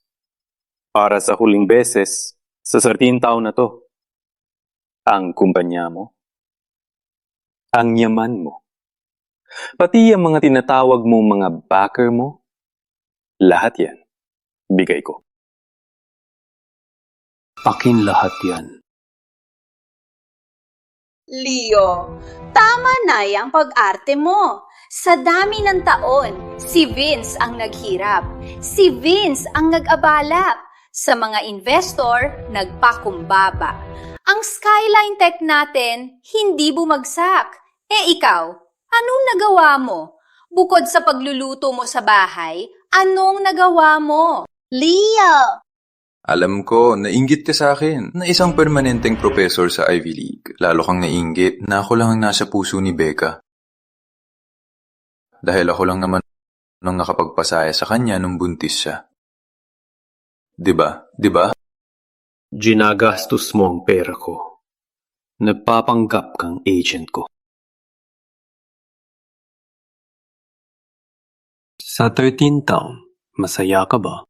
Para sa huling beses, sa 13 taon na to. Ang kumpanya mo. Ang yaman mo. Pati ang mga tinatawag mo mga backer mo. Lahat yan. Bigay ko. Akin lahat yan. Leo, tama na yung pag-arte mo. Sa dami ng taon, si Vince ang naghirap. Si Vince ang nag-abala. Sa mga investor, nagpakumbaba. Ang Skyline Tech natin, hindi bumagsak. Eh ikaw, anong nagawa mo? Bukod sa pagluluto mo sa bahay, anong nagawa mo? Leo! Alam ko, nainggit ka sa akin na isang permanenteng professor sa Ivy League. Lalo kang nainggit na ako lang ang nasa puso ni Becca. Dahil ako lang naman nung nakapagpasaya sa kanya nung buntis siya. Diba? Diba? Ginagastos mo ang pera ko. Nagpapanggap kang agent ko. Sa 13 taon, masaya ka ba?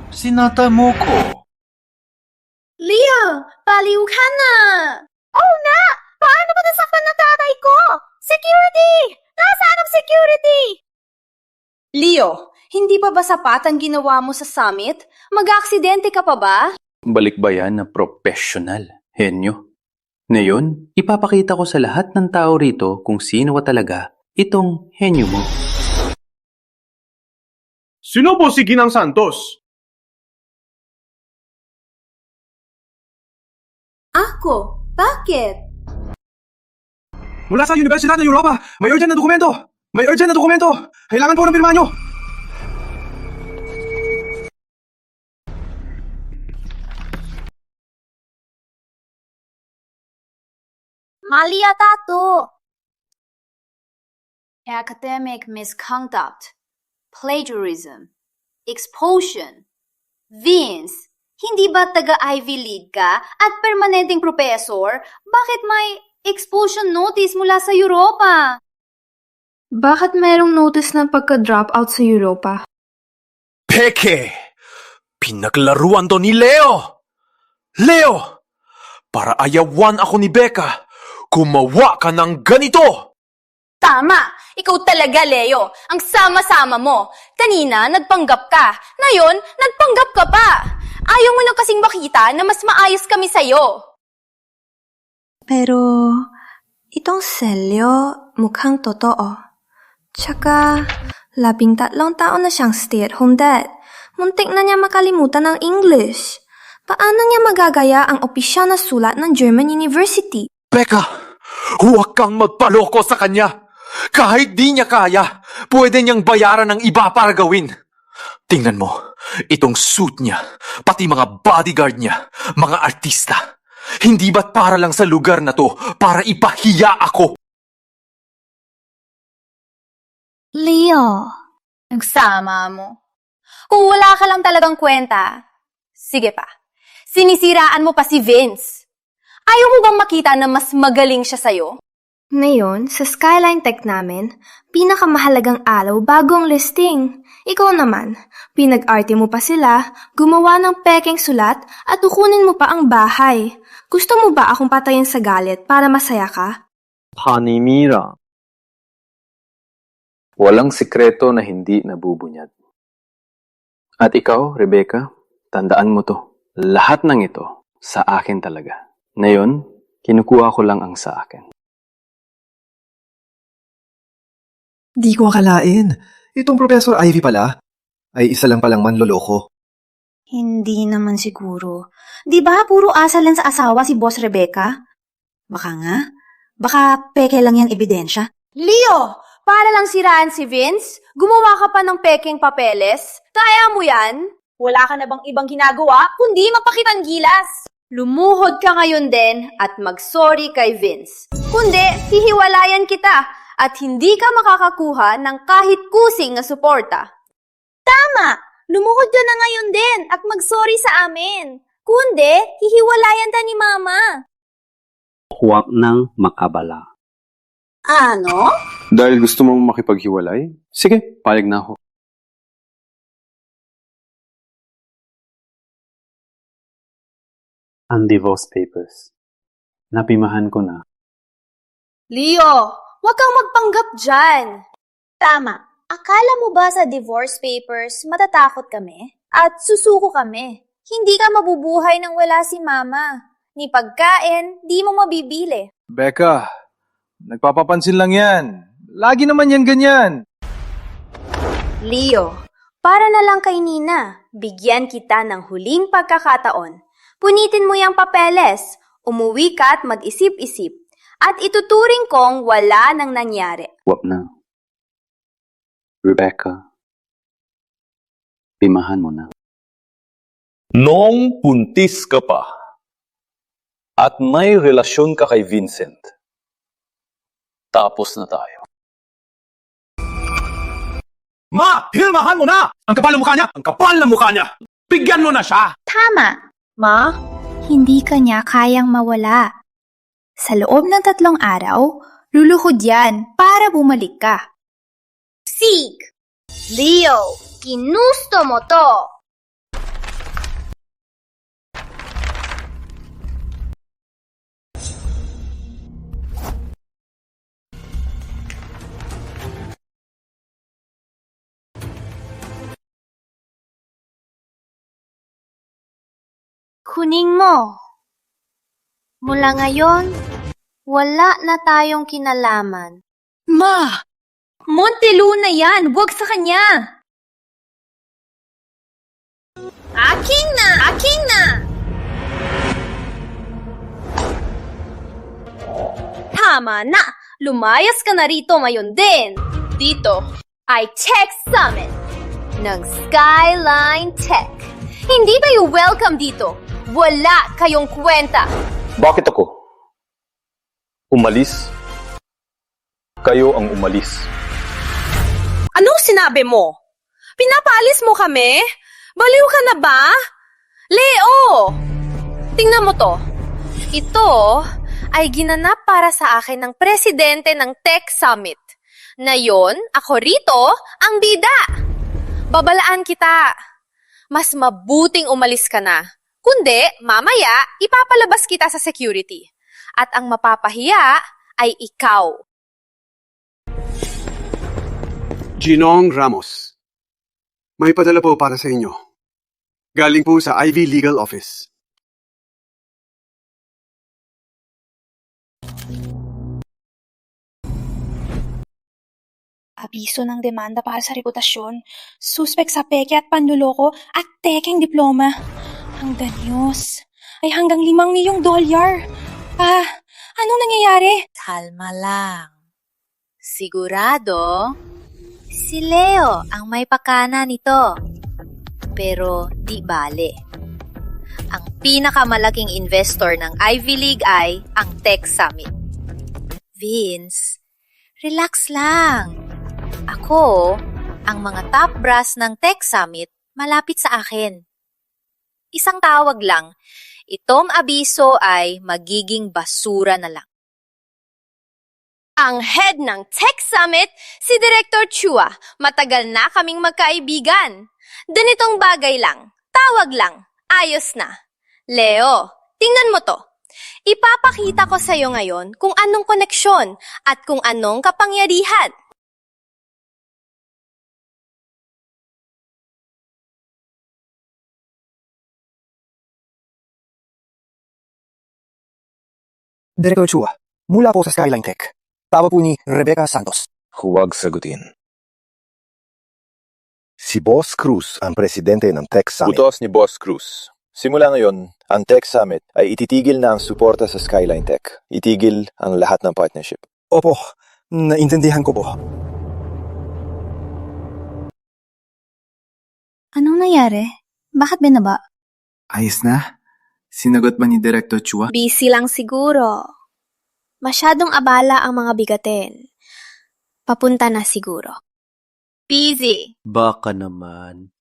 Sinata mo ko. Leo, baliw ka na! Oh na! Paano ba nasaktan ng tatay ko? Security! Nasaan ang security? Leo, hindi pa ba sapat ang ginawa mo sa summit? Mag-aksidente ka pa ba? Balik ba yan na professional, henyo? Ngayon, ipapakita ko sa lahat ng tao rito kung sino ka talaga itong henyo mo. Sino po si Ginang Santos? Ako? Bakit? Mula sa Universidad ng Europa, may urgent na dokumento! May urgent na dokumento! Kailangan po ng pirma nyo! Mali ata to. Academic misconduct, plagiarism, expulsion. Vince, hindi ba taga-Ivy League ka at permanenteng professor? Bakit may expulsion notice mula sa Europa? Bakit mayroong notice ng pagka-dropout sa Europa? Peke! Pinaglaruan to ni Leo! Leo! Para ayawan ako ni Becca, gumawa ka ng ganito! Tama! Ikaw talaga, Leo. Ang sama-sama mo. Kanina, nagpanggap ka. Ngayon, nagpanggap ka pa. Ayaw mo lang kasing makita na mas maayos kami sa'yo. Pero, itong selyo mukhang totoo. Tsaka, 13 taon na siyang stay-at-home dad. Muntik na niya makalimutan ng English. Paano niya magagaya ang opisyal na sulat ng German University? Becca, huwag kang magpaloko sa kanya. Kahit di niya kaya, pwede niyang bayaran ng iba para gawin. Tingnan mo, itong suit niya, pati mga bodyguard niya, mga artista. Hindi ba't para lang sa lugar na to, para ipahiya ako? Leo, nagsama mo. Kung wala ka lang talagang kwenta, sige pa, sinisiraan mo pa si Vince. Ayaw mo bang makita na mas magaling siya sa'yo? Ngayon, sa Skyline Tech namin, pinakamahalagang araw bagong listing. Ikaw naman, pinag-arte mo pa sila, gumawa ng pekeng sulat at tukunin mo pa ang bahay. Gusto mo ba akong patayin sa galit para masaya ka? Hanimira. Walang sikreto na hindi nabubunyad. At ikaw, Rebecca, tandaan mo to. Lahat ng ito, sa akin talaga. Ngayon, kinukuha ko lang ang sa akin. Di ko akalain. Itong Professor Ivy pala, ay isa lang palang manloloko. Hindi naman siguro. Di ba puro asal lang sa asawa si Boss Rebecca? Baka nga. Baka peke lang yung ebidensya. Leo, para lang siraan si Vince, gumawa ka pa ng peking papeles? Kaya mo yan? Wala ka na bang ibang ginagawa kundi magpakitang gilas? Lumuhod ka ngayon din at mag-sorry kay Vince. Kundi, hihiwalayan kita at hindi ka makakakuha ng kahit kusing na suporta. Tama! Lumuhod ka na ngayon din at mag-sorry sa amin. Kundi, hihiwalayan ta ni Mama. Huwag nang makabala. Ano? Dahil gusto mong makipaghiwalay? Sige, palig na ako. Ang divorce papers. Napimahan ko na. Leo, huwag kang magpanggap dyan. Tama. Akala mo ba sa divorce papers matatakot kami? At susuko kami? Hindi ka mabubuhay nang wala si Mama. Ni pagkain, di mo mabibili. Becca, nagpapapansin lang yan. Lagi naman yan ganyan. Leo, para na lang kay Nina. Bigyan kita ng huling pagkakataon. Punitin mo yung papeles. Umuwi ka at mag-isip-isip. At ituturing kong wala nang nangyari. Huwag na. Rebecca, pimahan mo na. Noong puntis ka pa at may relasyon ka kay Vincent, tapos na tayo. Ma! Hilmahan mo na! Ang kapal ng mukha niya! Ang kapal ng mukha niya! Bigyan mo na siya! Tama. Ma, hindi kanya kayang mawala. Sa loob ng 3 araw, luluhod yan para bumalik ka. Sig! Leo, ginusto mo to! Kuning mo. Mula ngayon, wala na tayong kinalaman. Ma! Monteluna yan! Huwag sa kanya! Akin na! Akin na! Tama na! Lumayas ka na rito ngayon din! Dito ay Tech Summit ng Skyline Tech. Hindi kayo welcome dito. Wala kayong kwenta. Bakit ako? Umalis? Kayo ang umalis. Anong sinabi mo? Pinapaalis mo kami? Baliw ka na ba? Leo! Tingnan mo to. Ito ay ginanap para sa akin ng presidente ng Tech Summit. Ngayon, ako rito ang bida. Babalaan kita. Mas mabuting umalis ka na. Kundi, mamaya, ipapalabas kita sa security. At ang mapapahiya ay ikaw. Ginong Ramos. May padala po para sa inyo. Galing po sa Ivy Legal Office. Abiso ng demanda para sa reputasyon, suspek sa peke at panluloko at tekeng diploma. Ang danyos ay hanggang $5 milyong. Anong nangyayari? Kalma lang. Sigurado, si Leo ang may pakana nito. Pero di bale. Ang pinakamalaking investor ng Ivy League ay ang Tech Summit. Vince, relax lang. Ako, ang mga top brass ng Tech Summit malapit sa akin. Isang tawag lang, itong abiso ay magiging basura na lang. Ang head ng Tech Summit, si Director Chua. Matagal na kaming magkaibigan. Ganitong bagay lang, tawag lang, ayos na. Leo, tingnan mo to. Ipapakita ko sa'yo ngayon kung anong koneksyon at kung anong kapangyarihan. Director Chua, mula po sa Skyline Tech. Tawag po ni Rebecca Santos. Huwag sagutin. Si Boss Cruz ang presidente ng Tech Summit. Utos ni Boss Cruz. Simula ngayon, ang Tech Summit ay ititigil na ang suporta sa Skyline Tech. Itigil ang lahat ng partnership. Opo, naintindihan ko po. Anong nangyari? Bakit binaba? Ayos na? Sinagot ba ni Director Chua? Busy lang siguro. Masyadong abala ang mga bigatin. Papunta na siguro. Busy. Baka naman.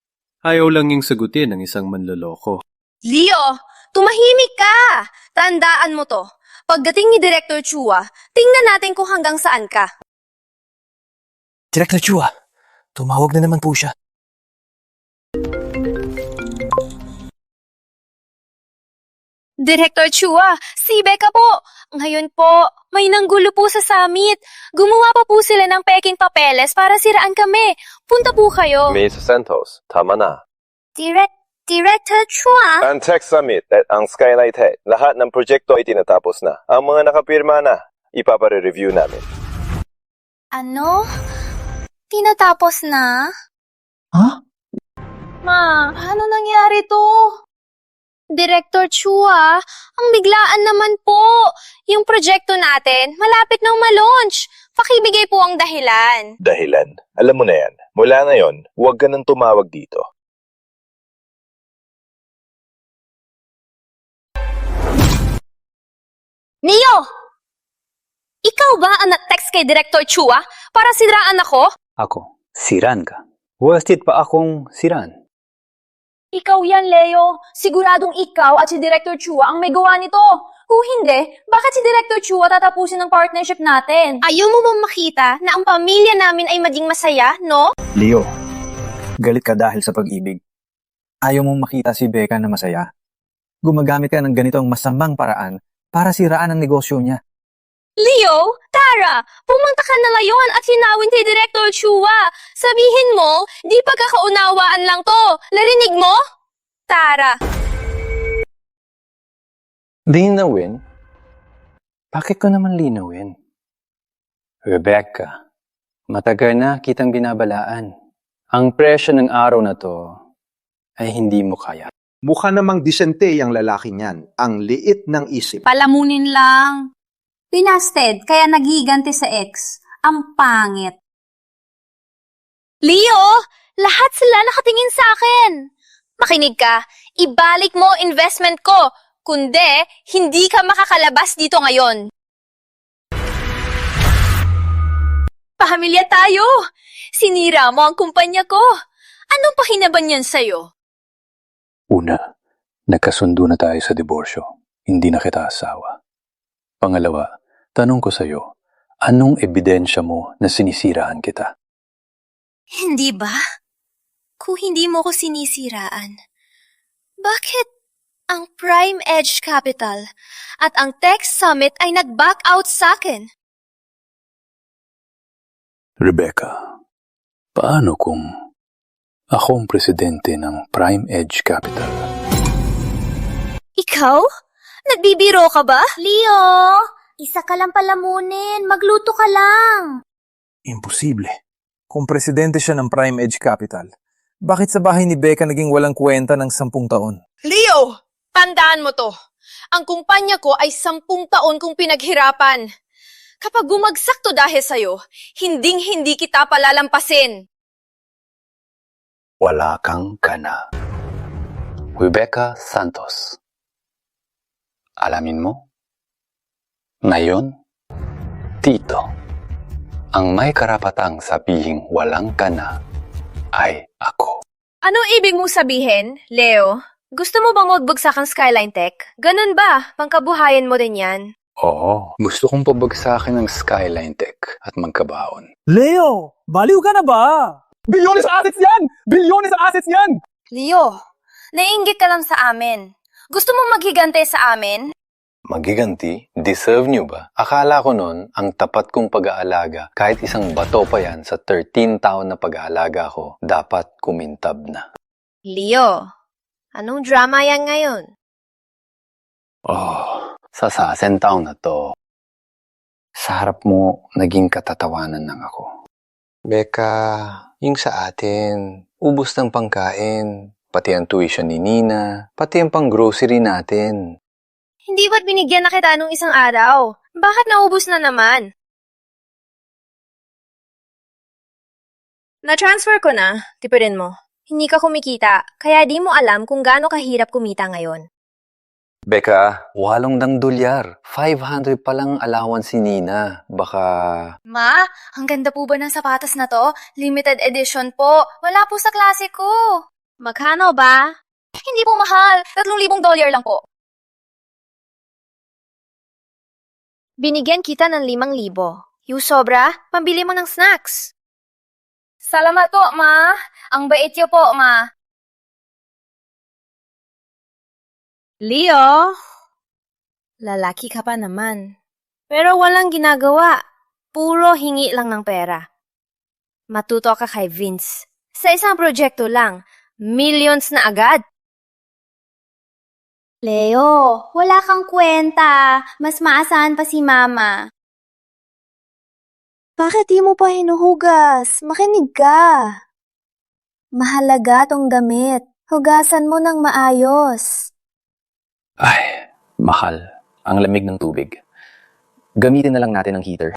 Ayaw lang yung sagutin ng isang manloloko. Leo, tumahimik ka! Tandaan mo to. Pagdating ni Director Chua, tingnan natin kung hanggang saan ka. Director Chua, tumawag na naman po siya. Director Chua, si Becca po. Ngayon po, may nanggulo po sa summit. Gumawa pa po sila ng peking papeles para siraan kami. Punta po kayo. Miss Santos, tama na. Director Chua? Ang Tech Summit at ang Skyline Tech, lahat ng proyekto ay tinatapos na. Ang mga nakapirma na, ipapare-review namin. Ano? Tinatapos na? Ma, ano nangyari to? Director Chua, ang biglaan naman po. Yung proyekto natin, malapit nang ma-launch. Pakibigay po ang dahilan. Dahilan? Alam mo na yan. Mula ngayon, huwag ka nang tumawag dito. Neo! Ikaw ba ang nag-text kay Director Chua para siraan ako? Ako, siran ka. Worth it pa akong siran. Ikaw yan, Leo. Siguradong ikaw at si Director Chua ang may gawa nito. Kung hindi, bakit si Director Chua tatapusin ang partnership natin? Ayaw mo bang makita na ang pamilya namin ay maging masaya, no? Leo, galit ka dahil sa pag-ibig. Ayaw mong makita si Becca na masaya. Gumagamit ka ng ganitong masamang paraan para siraan ang negosyo niya. Leo, Tara, pumunta ka na ngayon at hinawin kay Director Chua. Sabihin mo, di pagkakaunawaan lang to. Narinig mo? Tara. Linawin? Bakit ko naman linawin? Rebecca, matagal na kitang binabalaan. Ang presyo ng araw na to ay hindi mo kaya. Mukha namang disente ang lalaki niyan. Ang liit ng isip. Palamunin lang. Pinasted, kaya naghiganti sa ex. Ang pangit. Leo, lahat sila nakatingin sa akin. Makinig ka, ibalik mo investment ko. Kundi, hindi ka makakalabas dito ngayon. Pamilya tayo. Sinira mo ang kumpanya ko. Anong pakinaban yan sa'yo? Una, nagkasundo na tayo sa diborsyo. Hindi na kita asawa. Pangalawa, tanong ko sa'yo, anong ebidensya mo na sinisiraan kita? Hindi ba? Kung hindi mo ko sinisiraan, bakit ang Prime Edge Capital at ang Tech Summit ay nag-back out sa akin? Rebecca, paano kung ako ang presidente ng Prime Edge Capital? Ikaw? Nagbibiro ka ba? Leo, isa ka lang palamunin. Magluto ka lang. Imposible. Kung presidente siya ng Prime Edge Capital, bakit sa bahay ni Becca naging walang kwenta ng 10 taon? Leo! Tandaan mo to. Ang kumpanya ko ay 10 taon kong pinaghirapan. Kapag bumagsak to dahil sa'yo, hinding-hindi kita palalampasin. Wala kang kana. Rebecca Santos. Alamin mo? Ngayon, Tito, ang may karapatang sabihing walang kana ay ako. Anong ibig mong sabihin, Leo? Gusto mo bang magbagsak ang Skyline Tech? Ganun ba? Pangkabuhayan mo din yan? Oo, gusto kong pabagsakin ng Skyline Tech at magkabaon. Leo, baliw ka na ba? Bilyones sa assets yan! Bilyones sa assets yan! Leo, naiinggit ka lang sa amin. Gusto mo maghigante sa amin? Magiganti? Deserve nyo ba? Akala ko nun, ang tapat kong pag-aalaga, kahit isang bato pa yan sa 13 taon na pag-aalaga ko, dapat kumintab na. Leo, anong drama yan ngayon? Oh, sa 10 taon na to, sa harap mo, naging katatawanan lang ako. Becca, yung sa atin, ubos ng pangkain, pati ang tuition ni Nina, pati ang pang-grocery natin. Hindi ba't binigyan na kita nung isang araw? Bakit naubos na naman? Na-transfer ko na, tipirin mo. Hindi ka kumikita, kaya di mo alam kung gaano kahirap kumita ngayon. Becca, 8 dolyar. 500 pa lang allowance si Nina. Baka... Ma, ang ganda po ba ng sapatos na to? Limited edition po. Wala po sa klase ko. Magkano ba? Hindi po mahal. $3,000 lang po. Binigyan kita ng 5,000. Yung sobra, pambili mo ng snacks. Salamat po, Ma. Ang bait niyo po, Ma. Leo, lalaki ka pa naman. Pero walang ginagawa. Puro hingi lang ng pera. Matuto ka kay Vince. Sa isang proyekto lang, millions na agad. Leo, wala kang kwenta. Mas maasahan pa si Mama. Bakit di mo pa hinuhugas? Makinig ka. Mahalaga tong damit. Hugasan mo ng maayos. Ay, mahal. Ang lamig ng tubig. Gamitin na lang natin ang heater.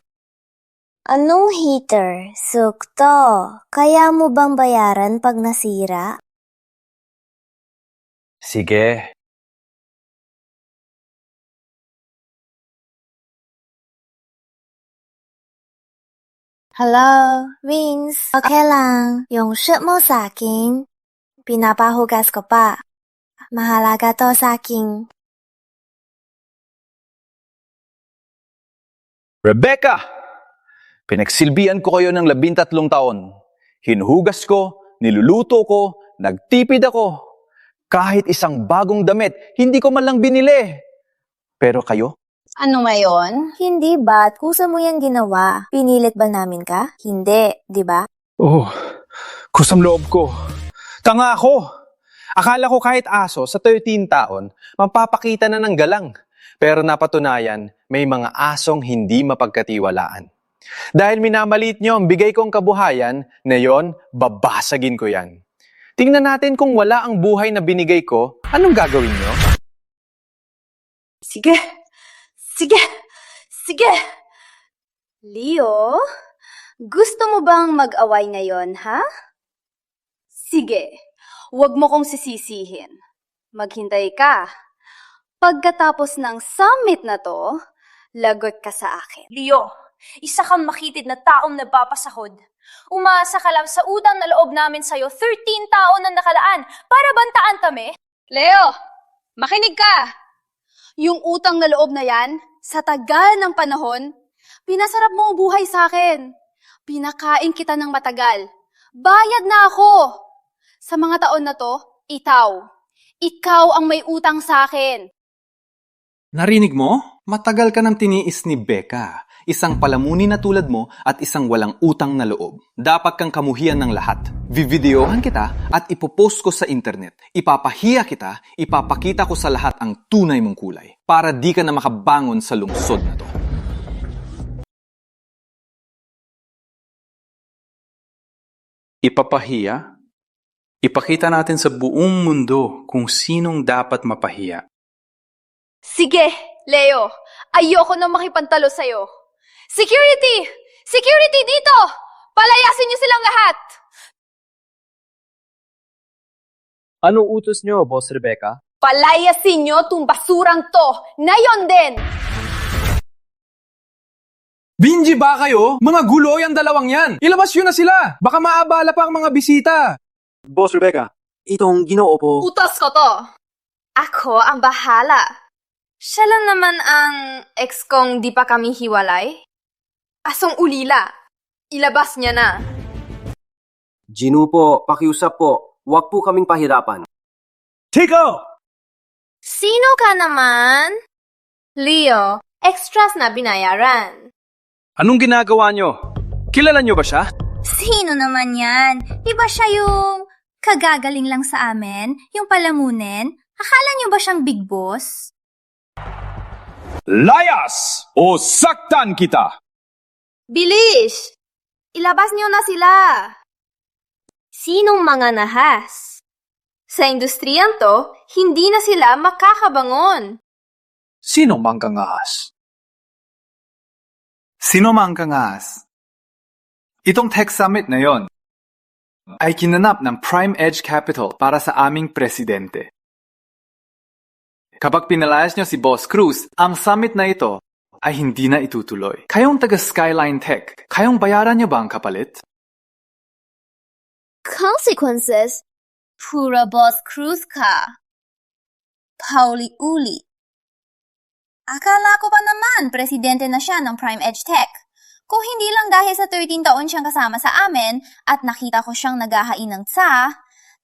Anong heater? Sukto. Kaya mo bang bayaran pag nasira? Sige. Hello, Vince. Okay lang. Yung ship mo sa akin. Pinapahugas ko pa. Mahalaga to sa akin. Rebecca! Pinagsilbihan ko kayo ng 13 taon. Hinuhugas ko, niluluto ko, nagtipid ako. Kahit isang bagong damit, hindi ko man lang binili. Pero kayo? Ano ngayon? Hindi ba't kusa mo yan ginawa? Pinilit ba namin ka? Hindi, di ba? Oh, kusam loob ko. Tanga ako. Akala ko kahit aso sa 13 taon, mapapakita na ng galang. Pero napatunayan, may mga asong hindi mapagkatiwalaan. Dahil minamalit nyo ang bigay kong kabuhayan, na yon, babasagin ko yan. Tingnan natin kung wala ang buhay na binigay ko, anong gagawin nyo? Sige! Sige! Sige! Leo, gusto mo bang mag-away ngayon, ha? Sige, huwag mo kong sisisihin. Maghintay ka. Pagkatapos ng summit na to, lagot ka sa akin. Leo, isa kang makitid na taong nagpapasahod. Umaasa ka lang sa utang na loob namin sa'yo 13 taon na nakalaan para bantaan kami. Leo, makinig ka! Yung utang na loob na yan, sa tagal ng panahon, pinasarap mo ang buhay sa akin. Pinakain kita ng matagal. Bayad na ako! Sa mga taon na to, ikaw ang may utang sa akin. Narinig mo? Matagal ka nang tiniis ni Becca. Isang palamunin na tulad mo at isang walang utang na loob. Dapat kang kamuhian ng lahat. Vivideohan kita at ipopost ko sa internet. Ipapahiya kita, ipapakita ko sa lahat ang tunay mong kulay. Para di ka na makabangon sa lungsod na to. Ipapahiya? Ipakita natin sa buong mundo kung sinong dapat mapahiya. Sige, Leo. Ayoko na makipantalo sa'yo. Security! Security dito! Palayasin niyo silang lahat! Anong utos niyo, Boss Rebecca? Palayasin niyo tong basurang to! Ngayon din! Binji ba kayo? Mga gulo yung dalawang yan! Ilabas yun na sila! Baka maabala pa ang mga bisita! Boss Rebecca, itong ginoo po. Utos ko to! Ako ang bahala. Siya lang naman ang ex kong di pa kami hiwalay. Asong ulila. Ilabas niya na. Gino po, pakiusap po. Huwag po kaming pahirapan. Tico! Sino ka naman? Leo, extras na binayaran. Anong ginagawa nyo? Kilala nyo ba siya? Sino naman yan? Di ba siya yung kagagaling lang sa amin? Yung palamunin? Akala niyo ba siyang big boss? Layas! O saktan kita! Bilis! Ilabas niyo na sila! Sinong mga nahas? Sa industriyang to, hindi na sila makakabangon. Sino mangkangas? Sino mangkangas? Itong tech summit na yon ay kinanap ng Prime Edge Capital para sa aming presidente. Kapag pinalayas nyo si Boss Cruz, ang summit na ito ay hindi na itutuloy. Kayong taga Skyline Tech, kayong bayaran nyo ba ang kapalit? Consequences? Pura Boss Cruz ka. Pauli-uli. Akala ko pa naman presidente na siya ng Prime Edge Tech. Kung hindi lang dahil sa 13 taon siyang kasama sa amin at nakita ko siyang naghahain ng tsa,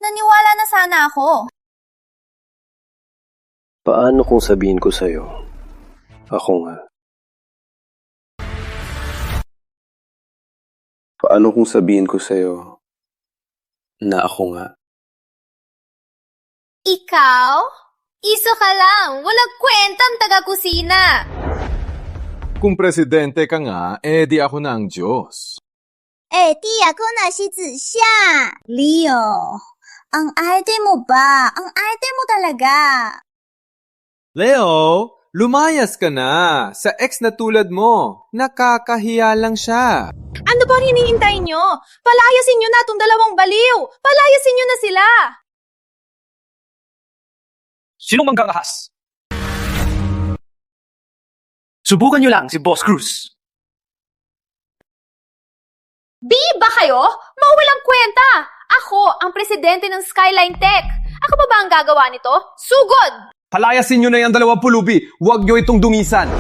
naniwala na sana ako. Paano kung sabihin ko sa'yo, ako nga? Paano kung sabihin ko sa'yo, na ako nga? Ikaw? Iso ka lang! Walang kwentang taga-kusina! Kung presidente ka nga, di ako na ang Diyos. Di ako na si Zixia. Leo, ang arte mo ba? Ang arte mo talaga. Leo, lumayas ka na. Sa ex na tulad mo, nakakahiya lang siya. Ano ba hinihintay nyo? Palayasin nyo na itong dalawang baliw! Palayasin nyo na sila! Sinong manggangahas? Subukan nyo lang si Boss Cruz. Bi ba kayo? Mawalang kwenta! Ako ang presidente ng Skyline Tech. Ako pa ba ang gagawa nito? Sugod! Palayasin nyo na yung 2 pulubi. Huwag nyo itong dumisan.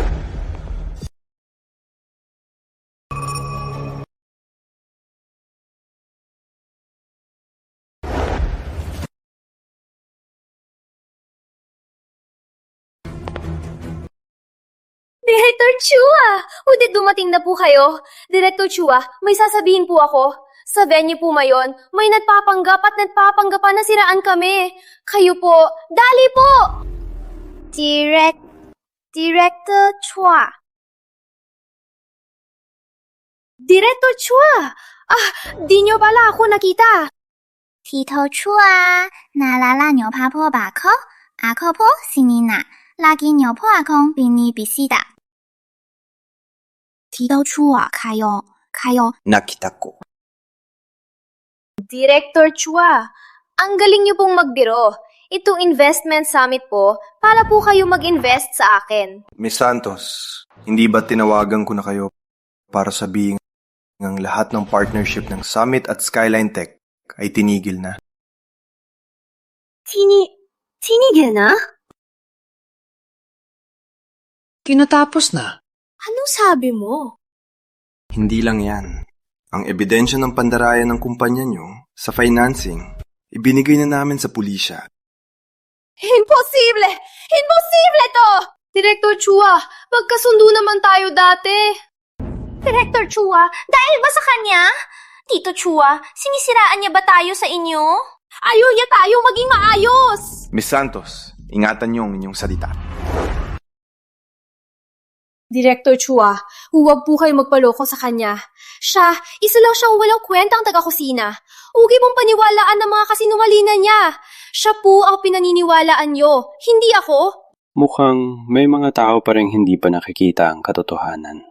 Director Chua! Udit dumating na po kayo. Director Chua, may sasabihin po ako. Sa venue po mayon, may nagpapanggap at nagpapanggapan na siraan kami. Kayo po, dali po! Director Chua. Director Chua! Di nyo pala ako nakita. Tito Chua, naalala niyo pa po ba ako? Ako po si Nina. Lagi niyo po akong binibisita. Tito Chua, kayo. Nakita ko. Director Chua, ang galing niyo pong magbiro. Itong investment summit po, para po kayo mag-invest sa akin. Miss Santos, hindi ba tinawagan ko na kayo para sabihin ang lahat ng partnership ng Summit at Skyline Tech ay tinigil na? Tinigil na? Kinatapos na. Anong sabi mo? Hindi lang yan. Ang ebidensya ng pandarayan ng kumpanya nyo sa financing, ibinigay na namin sa pulisya. Imposible! Imposible to! Director Chua, magkasundo naman tayo dati. Director Chua, dahil ba sa kanya? Tito Chua, sinisiraan niya ba tayo sa inyo? Ayaw niya tayo maging maayos! Miss Santos, ingatan niyo ang inyong salita. Director Chua, huwag po kayo magpaloko sa kanya. Siya, isa lang siyang walang kwentang taga-kusina. Huwag mong paniwalaan ng mga kasinungalingan niya. Siya po ang pinaniniwalaan niyo, hindi ako. Mukhang may mga tao pa rin hindi pa nakikita ang katotohanan.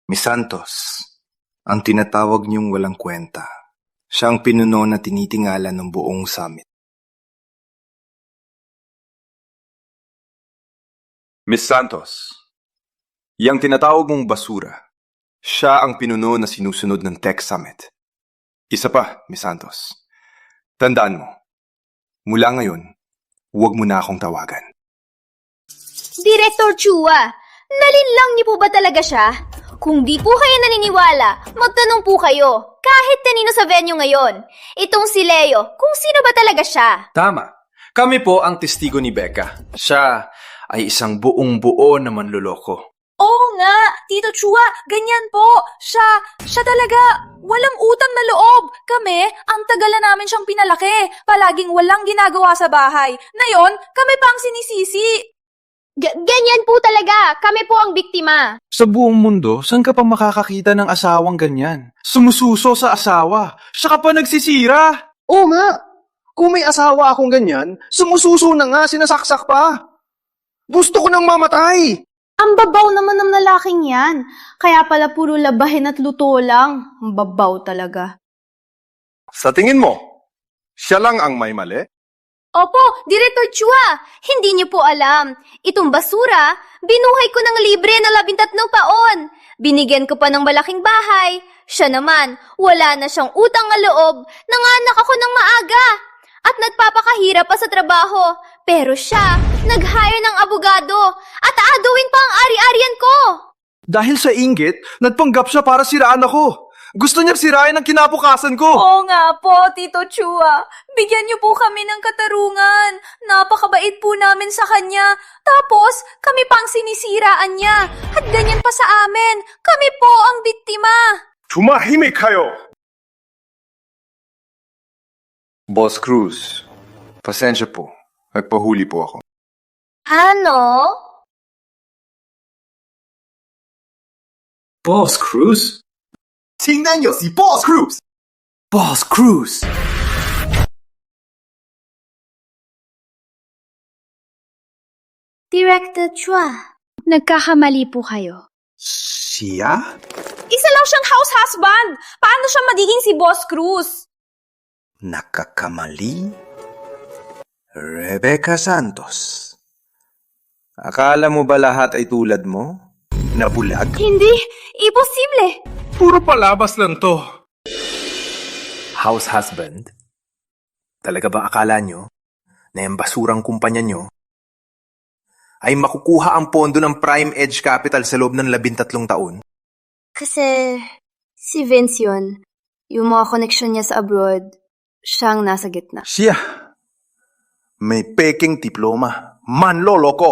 Miss Santos, ang tinatawag niyong walang kwenta, siya ang pinuno na tinitingala ng buong summit. Miss Santos, yang tinatawag mong basura, siya ang pinuno na sinusunod ng Tech Summit. Isa pa, Miss Santos, tandaan mo, mula ngayon, huwag mo na akong tawagan. Director Chua, nalinlang niyo po ba talaga siya? Kung di po kayo naniniwala, magtanong po kayo, kahit kanino sa venue ngayon. Itong si Leo, kung sino ba talaga siya? Tama. Kami po ang testigo ni Becca. Siya ay isang buong-buo na manluloko. Oo nga, Tito Chua, ganyan po. Siya talaga, walang utang na loob. Kami, ang tagal na namin siyang pinalaki. Palaging walang ginagawa sa bahay. Ngayon, kami pa ang sinisisi. Ganyan po talaga. Kami po ang biktima. Sa buong mundo, saan ka pa makakakita ng asawang ganyan? Sumususo sa asawa. Siya ka pa nagsisira. Oo nga. Kung may asawa akong ganyan, sumususo na nga, sinasaksak pa. Gusto ko nang mamatay. Ang babaw naman ng lalaking yan. Kaya pala puro labahin at luto lang. Ang babaw talaga. Sa tingin mo, siya lang ang may mali? Opo, Director Chua, hindi niyo po alam. Itong basura, binuhay ko ng libre na 13 taon. Binigyan ko pa ng malaking bahay. Siya naman, wala na siyang utang na loob. Nanganak ako ng maaga. At nagpapakahirap pa sa trabaho. Pero siya, nag-hire ng abogado. At aaduin pa ang ari-arian ko. Dahil sa inggit, nagpanggap siya para siraan ako. Gusto niya sirain ang kinabukasan ko. Oo nga po, Tito Chua. Bigyan niyo po kami ng katarungan. Napakabait po namin sa kanya. Tapos, kami pang sinisiraan niya. At ganyan pa sa amin. Kami po ang biktima. Tumahimik kayo! Boss Cruz, pasensya po. Nagpahuli po ako. Ano? Boss Cruz? Tingnan niyo si Boss Cruz! Boss Cruz! Director Chua. Nagkakamali po kayo. Siya? Isa lang siyang house husband. Paano siya magiging si Boss Cruz? Nakakamali? Rebecca Santos. Akala mo ba lahat ay tulad mo? Nabulag? Hindi. Imposible. Puro palabas lang to. house husband? Talaga bang akala nyo na yung basurang kumpanya nyo ay makukuha ang pondo ng Prime Edge Capital sa loob ng 13 taon? Kasi si Vince yun. Yung mga connection niya sa abroad, siyang nasa gitna. Siya, may peking diploma. Manlolo ko.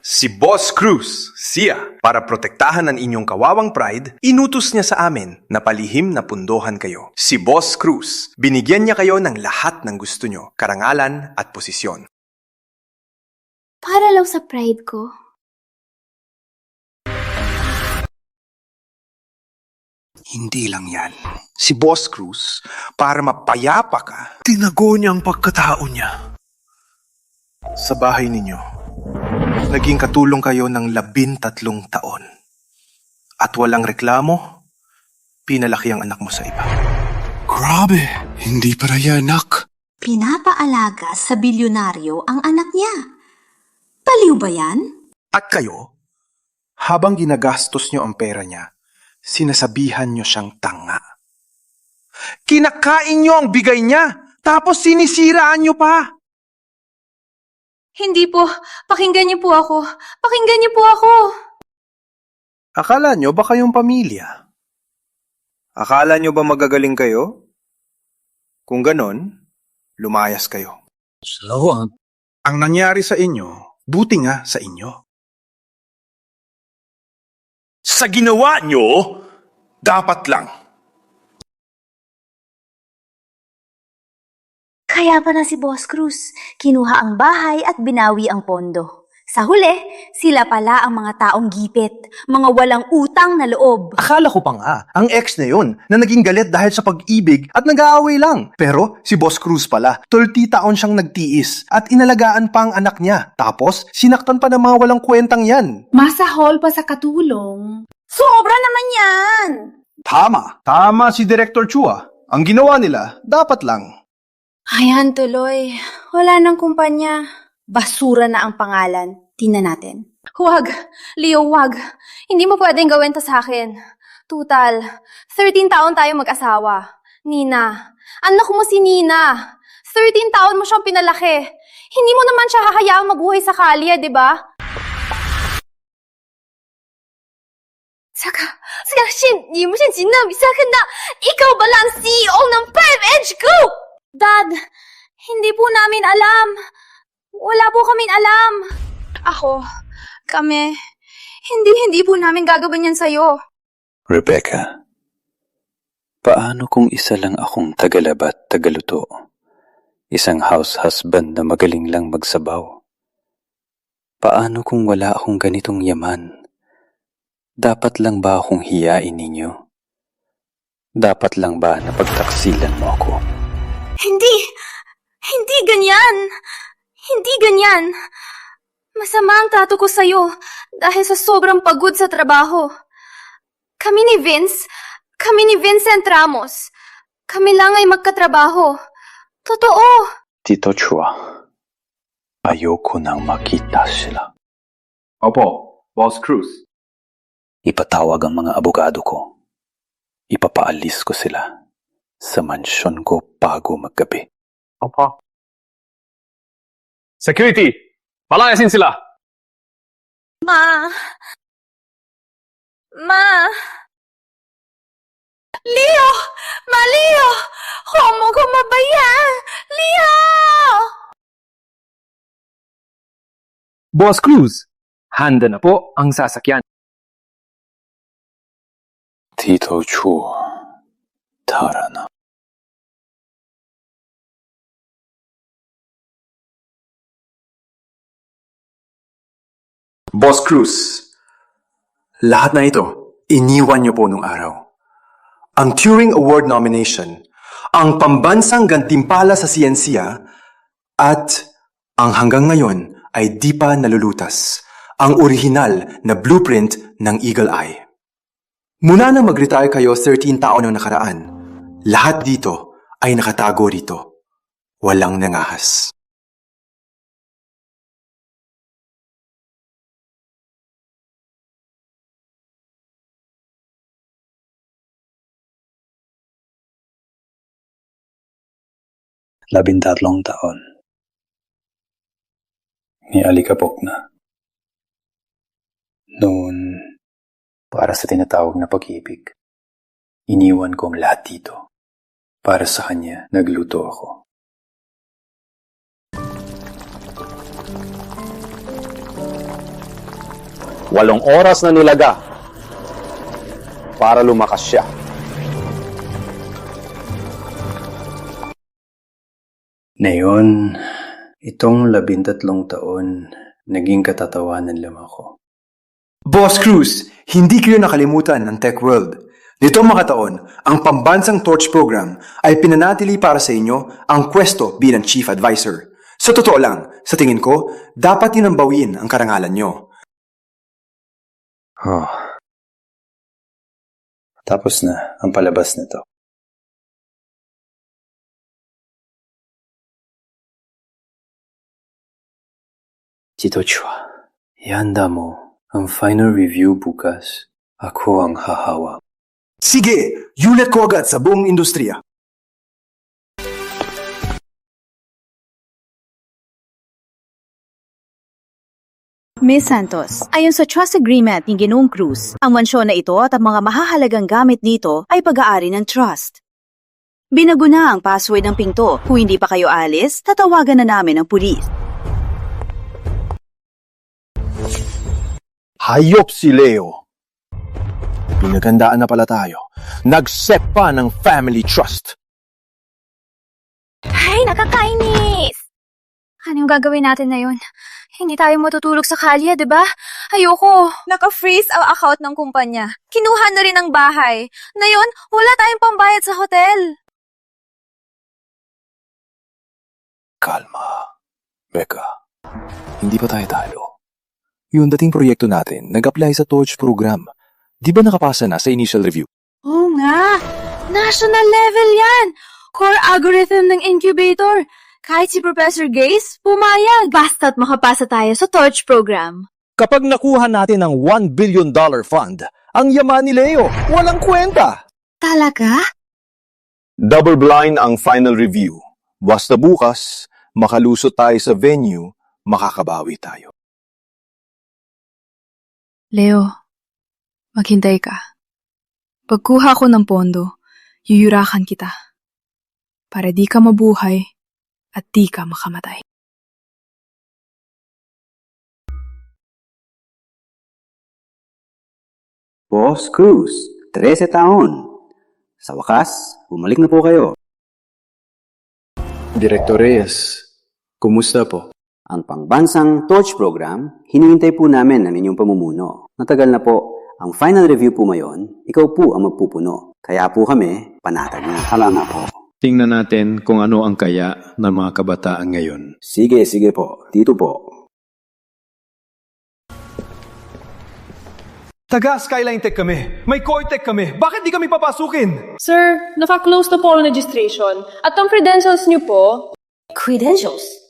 Si Boss Cruz, siya, para protektahan ang inyong kawawang pride, inutos niya sa amin na palihim na pundohan kayo. Si Boss Cruz, binigyan niya kayo ng lahat ng gusto nyo, karangalan at posisyon. Para lang sa pride ko. Hindi lang yan. Si Boss Cruz, para mapayapa ka, tinago niya ang pagkatao niya. Sa bahay ninyo, naging katulong kayo ng 13 taon. At walang reklamo, pinalaki ang anak mo sa iba. Grabe, hindi para yan, anak. Pinapaalaga sa bilyonaryo ang anak niya. Baliw ba yan? At kayo, habang ginagastos niyo ang pera niya, sinasabihan niyo siyang tanga. Kinakain niyo ang bigay niya, tapos sinisiraan niyo pa. Hindi po. Pakinggan niyo po ako. Pakinggan niyo po ako. Akala niyo ba kayong pamilya? Akala niyo ba magagaling kayo? Kung ganon, lumayas kayo. Ang nangyari sa inyo, buti nga sa inyo. Sa ginawa niyo, dapat lang. Kaya pa na si Boss Cruz, kinuha ang bahay at binawi ang pondo. Sa huli, sila pala ang mga taong gipit, mga walang utang na loob. Akala ko pa nga, ang ex na yun, na naging galit dahil sa pag-ibig at nag-aaway lang. Pero si Boss Cruz pala, 30 taon siyang nagtiis at inalagaan pa ang anak niya. Tapos, sinaktan pa ng mga walang kwentang yan. Masahol pa sa katulong. Sobra naman yan! Tama si Director Chua. Ang ginawa nila, dapat lang. Ayan tuloy. Wala nang kumpanya. Basura na ang pangalan. Tingnan natin. Huwag. Leo, huwag. Hindi mo pwedeng gawin to sa akin. Total, 13 taon tayo mag-asawa. Nina, anak mo si Nina. 13 taon mo siyang pinalaki. Hindi mo naman siya hahayaang mabuhay sa kalye, di ba? Saka, hindi mo siya sinabi sa akin na ikaw ba lang CEO ng Prime Edge Group? Dad, hindi po namin alam. Wala po kaming alam. Kami, hindi po namin gagawin yan sa'yo. Rebecca, paano kung isa lang akong tagalabat, tagaluto? Isang house husband na magaling lang magsabaw? Paano kung wala akong ganitong yaman? Dapat lang ba akong hiyain ninyo? Dapat lang ba na pagtaksilan mo ako? Hindi ganyan. Hindi ganyan. Masama ang trato ko sa'yo dahil sa sobrang pagod sa trabaho. Kami ni Vincent Ramos. Kami lang ay magkatrabaho. Totoo. Tito Chua, ayoko nang makita sila. Opo, Boss Cruz. Ipatawag ang mga abogado ko. Ipapaalis ko sila sa mansyon ko bago maggabi. Opo. Security! Palayasin sila! Ma! Leo! Leo! Huwag mo ko mabayan! Leo! Boss Cruz, handa na po ang sasakyan. Tito Chua, tara na. Boss Cruz, lahat na ito, iniwan niyo po nung araw. Ang Turing Award nomination, ang pambansang gantimpala sa siyensiya, at ang hanggang ngayon ay di pa nalulutas, ang orihinal na blueprint ng Eagle Eye. Mula na mag-retire kayo 13 taon na nakaraan, lahat dito ay nakatago rito. Walang nangahas. 13 taon. Ni alikabok na. Noon, para sa tinatawag na pag-ibig, iniwan ko ang lahat dito. Para sa kanya, nagluto ako. Walong oras na nilaga para lumakas siya. Ngayon, itong 13 taon, naging katatawanan lang ako. Boss Cruz, hindi kayo nakalimutan ng Tech World. Nitong mga taon, ang Pambansang Torch Program ay pinanatili para sa inyo ang pwesto bilang Chief Advisor. Sa totoo lang, sa tingin ko, dapat yun ang bawiin ang karangalan nyo. Oh. Tapos na ang palabas nito. Tito Chua, ihanda mo ang final review bukas. Ako ang hahawa. Sige, yulat ko agad sa buong industriya. Ms. Santos, ayon sa trust agreement ni Ginoong Cruz, ang mansyon na ito at ang mga mahahalagang gamit dito ay pag-aari ng trust. Binago na ang password ng pinto. Kung hindi pa kayo alis, tatawagan na namin ang pulis. Hayop si Leo. Pinagandaan na pala tayo. Nag-set pa ng family trust. Ay, nakakainis! Ano yung gagawin natin na yun? Hindi tayo matutulog sa kalye, di ba? Ayoko. Naka-freeze ang account ng kumpanya. Kinuha na rin ang bahay. Ngayon, wala tayong pambayad sa hotel. Kalma. Becca, hindi pa tayo talo. Yung dating proyekto natin, nag-apply sa Torch program. Di ba nakapasa na sa initial review? Oo nga. National level yan. Core algorithm ng incubator. Kahit si Professor Gaze, pumayag. Basta't makapasa tayo sa Torch program. Kapag nakuha natin ang $1 billion fund, ang yaman ni Leo, walang kwenta. Talaga? Double blind ang final review. Basta bukas, makalusot tayo sa venue, makakabawi tayo. Leo, maghintay ka. Pagkuha ko ng pondo, yuyurakan kita. Para di ka mabuhay at di ka makamatay. Boss Cruz, 13 taon. Sa wakas, bumalik na po kayo. Director Reyes, kumusta po? Ang Pangbansang Torch Program, hinihintay po namin ang inyong pamumuno. Matagal na po. Ang final review po ngayon, ikaw po ang magpupuno. Kaya po kami, panatag na. Hala na po. Tingnan natin kung ano ang kaya ng mga kabataan ngayon. Sige po. Dito po. Taga Skyline Tech kami. May Core Tech kami. Bakit di kami papasukin? Sir, naka-close na po ang registration. At ang credentials niyo po... Credentials?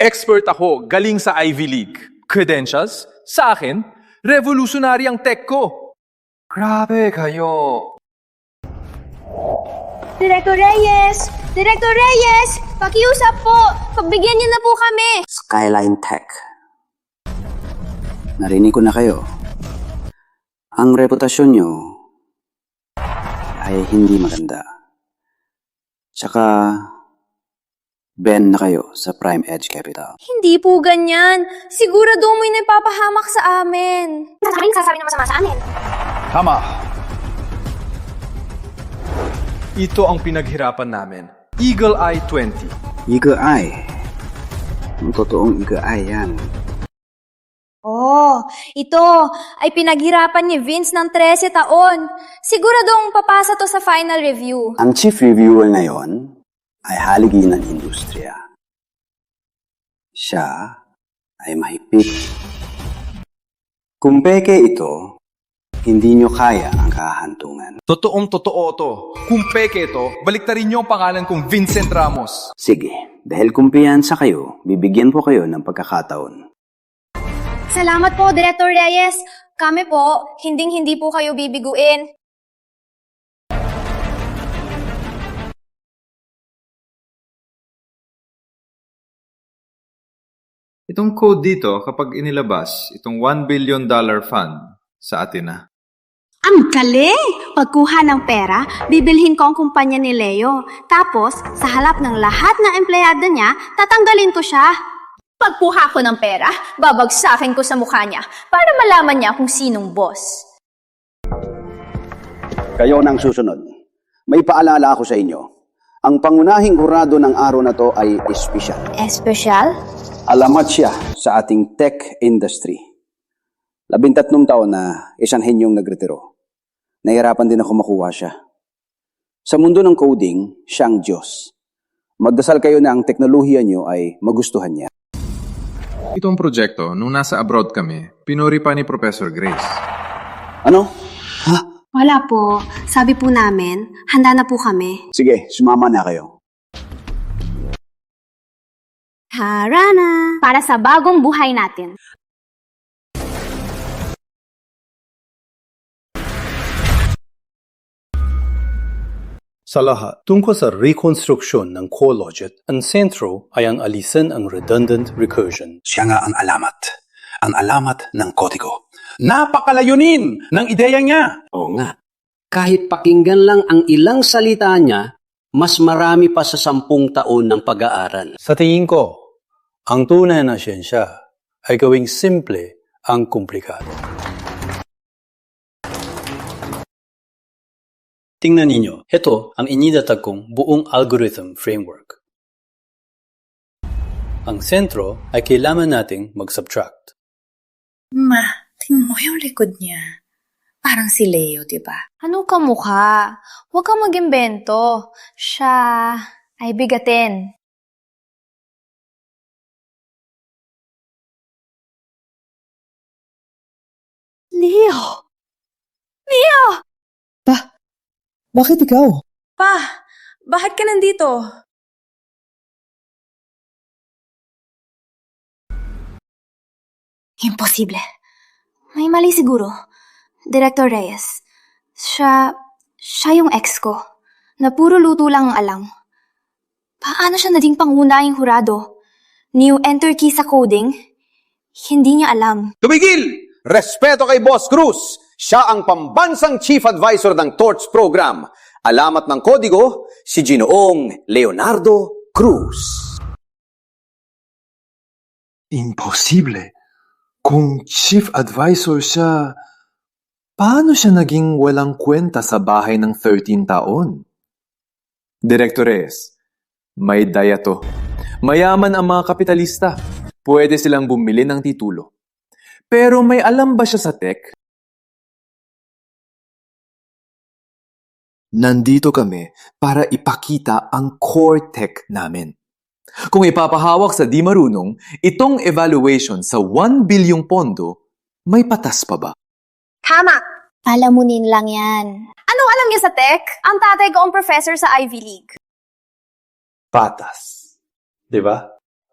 Expert ako, galing sa Ivy League. Credentials? Sa akin? Revolutionary ang tech ko. Grabe kayo. Director Reyes! Director Reyes! Pakiusap po! Pagbigyan niyo na po kami! Skyline Tech. Narinig ko na kayo. Ang reputasyon nyo ay hindi maganda. Tsaka, Ben na kayo sa Prime Edge Capital. Hindi po ganyan. Sigurado mo yung napapahamak sa amin. Sasabihin na masama sa amin. Tama. Ito ang pinaghirapan namin. Eagle Eye 20. Eagle Eye. Ang totoong Eagle Eye yan. Oh, ito ay pinaghirapan ni Vince ng 13 taon. Siguradong papasa to sa final review. Ang chief reviewer ngayon ay haligi ng industriya. Siya ay mahigpit. Kung peke ito, hindi nyo kaya ang kahantungan. Totoong-totoo to. Kung peke ito, baliktarin niyo ang pangalan kong Vincent Ramos. Sige, dahil kumpiyansa kayo, bibigyan po kayo ng pagkakataon. Salamat po, Director Reyes. Kami po, hinding-hindi po kayo bibiguin. Itong code dito, kapag inilabas, itong $1 billion fund sa atin na. Ang galing! Pagkuha ng pera, bibilhin ko ang kumpanya ni Leo. Tapos, sa halap ng lahat ng empleyado niya, tatanggalin ko siya. Pagkuha ko ng pera, babagsakin ko sa mukha niya para malaman niya kung sinong boss. Kayo nang susunod. May paalala ako sa inyo. Ang pangunahing hurado ng araw na to ay espesyal. Espesyal? Alamat siya sa ating tech industry. 13 taon na isang henyong nagretiro. Nahirapan din ako makuha siya. Sa mundo ng coding, siya ang Diyos. Magdasal kayo na ang teknolohiya niyo ay magustuhan niya. Itong proyekto, nung nasa abroad kami, pinuri pa ni Professor Grace. Ano? Wala po. Sabi po namin, handa na po kami. Sige, sumama na kayo. Tara na! Para sa bagong buhay natin. Sa lahat, tungkol sa rekonstruksyon ng CoreLogic, ang sentro ay ang alisin ang redundant recursion. Siya nga ang alamat. Ang alamat ng kodigo. Napakalayunin ng ideya niya! Oo nga. Kahit pakinggan lang ang ilang salita niya, mas marami pa sa 10 taon ng pag-aaral. Sa tingin ko, ang tunay na siyensya ay gawing simple ang komplikado. Tingnan ninyo, ito ang inidatag kong buong algorithm framework. Ang sentro ay kailangan nating mag-subtract. Ma, tingnan mo yung likod niya. Parang si Leo, di ba? Ano ka mukha? Huwag kang mag-imbento. Siya ay bigatin. Leo! Leo! Bakit ikaw? Pa, bakit ka nandito? Imposible. May mali siguro. Director Reyes. Siya yung ex ko, na puro luto lang ang alam. Paano siya naging pangunahing hurado? New enter key sa coding? Hindi niya alam. Tumigil! Respeto kay Boss Cruz! Siya ang pambansang Chief Advisor ng TORCH Program. Alamat ng kodigo, si Ginoong Leonardo Cruz. Imposible. Kung Chief Advisor siya, paano siya naging walang kwenta sa bahay ng 13 taon? Direktores, may daya to. Mayaman ang mga kapitalista. Pwede silang bumili ng titulo. Pero may alam ba siya sa tech? Nandito kami para ipakita ang core tech namin. Kung ipapahawak sa di marunong, itong evaluation sa 1 bilyong pondo, may patas pa ba? Tama! Palamunin lang yan. Anong alam niya sa tech? Ang tatay ko ang professor sa Ivy League. Patas. Diba?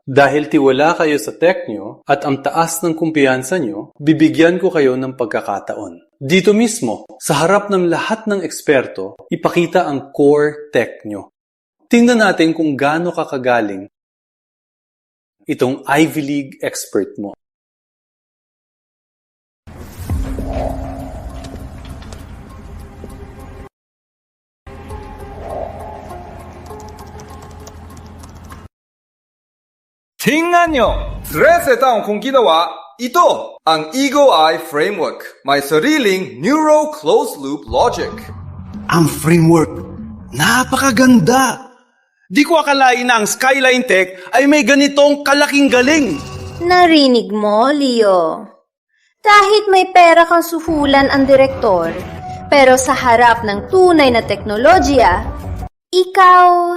Dahil tiwala kayo sa tech nyo at ang taas ng kumpiyansa nyo, bibigyan ko kayo ng pagkakataon. Dito mismo, sa harap ng lahat ng eksperto, ipakita ang core tech nyo. Tingnan natin kung gaano kakagaling itong Ivy League expert mo. Tingnan nyo! 13 taong kong ginawa, ito ang Eagle Eye Framework. May sariling Neuro Closed Loop Logic. Ang framework, napakaganda! Di ko akalain na ang Skyline Tech ay may ganitong kalaking galing. Narinig mo, Leo? Kahit may pera kang suhulan ang direktor, pero sa harap ng tunay na teknolohiya, ikaw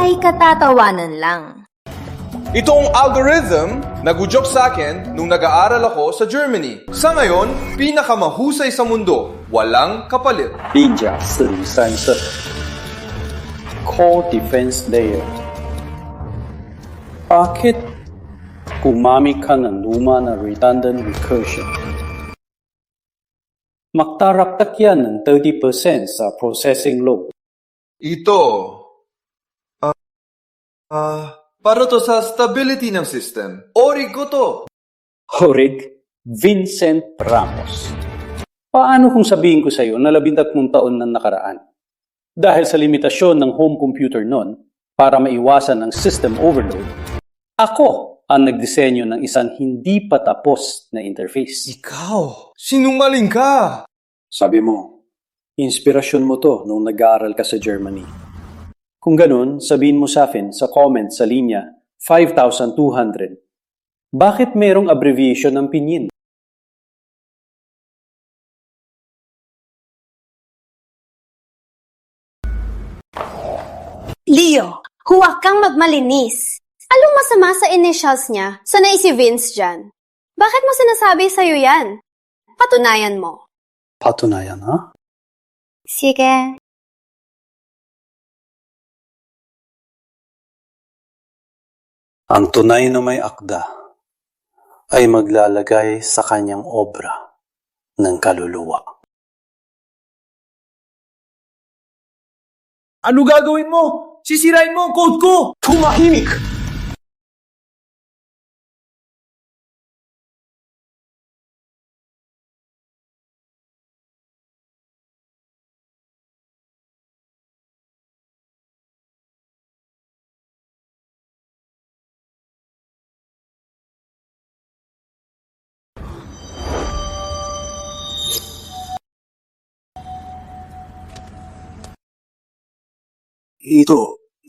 ay katatawanan lang. Itong algorithm, nag-udyok sa akin nung nag-aaral ako sa Germany. Sa ngayon, pinakamahusay sa mundo. Walang kapalit. Ninja 434 Core Defense Layer. Bakit gumamit ka ng luma na redundant recursion? Magtaraptak yan ng 30% sa processing load. Ito, para to sa stability ng system. Horig ko to. Horig Vincent Ramos. Paano kung sabihin ko sa iyo na 13 taon nang nakaraan? Dahil sa limitasyon ng home computer noon, para maiwasan ang system overload, ako ang nagdisenyo ng isang hindi pa tapos na interface. Ikaw? Sinungaling ka! Sabi mo, inspirasyon mo to nung nag-aaral ka sa Germany. Kung ganun, sabihin mo sa akin sa comment sa linya 5,200. Bakit merong abbreviation ng pinyin? Leo, huwag kang magmalinis. Anong masama sa initials niya? Sanay si Vince dyan. Bakit mo sinasabi sa'yo yan? Patunayan mo. Patunayan, ha? Sige. Ang tunay na may akda ay maglalagay sa kanyang obra ng kaluluwa. Ano gagawin mo? Sisirain mo ang code ko! Tumahimik!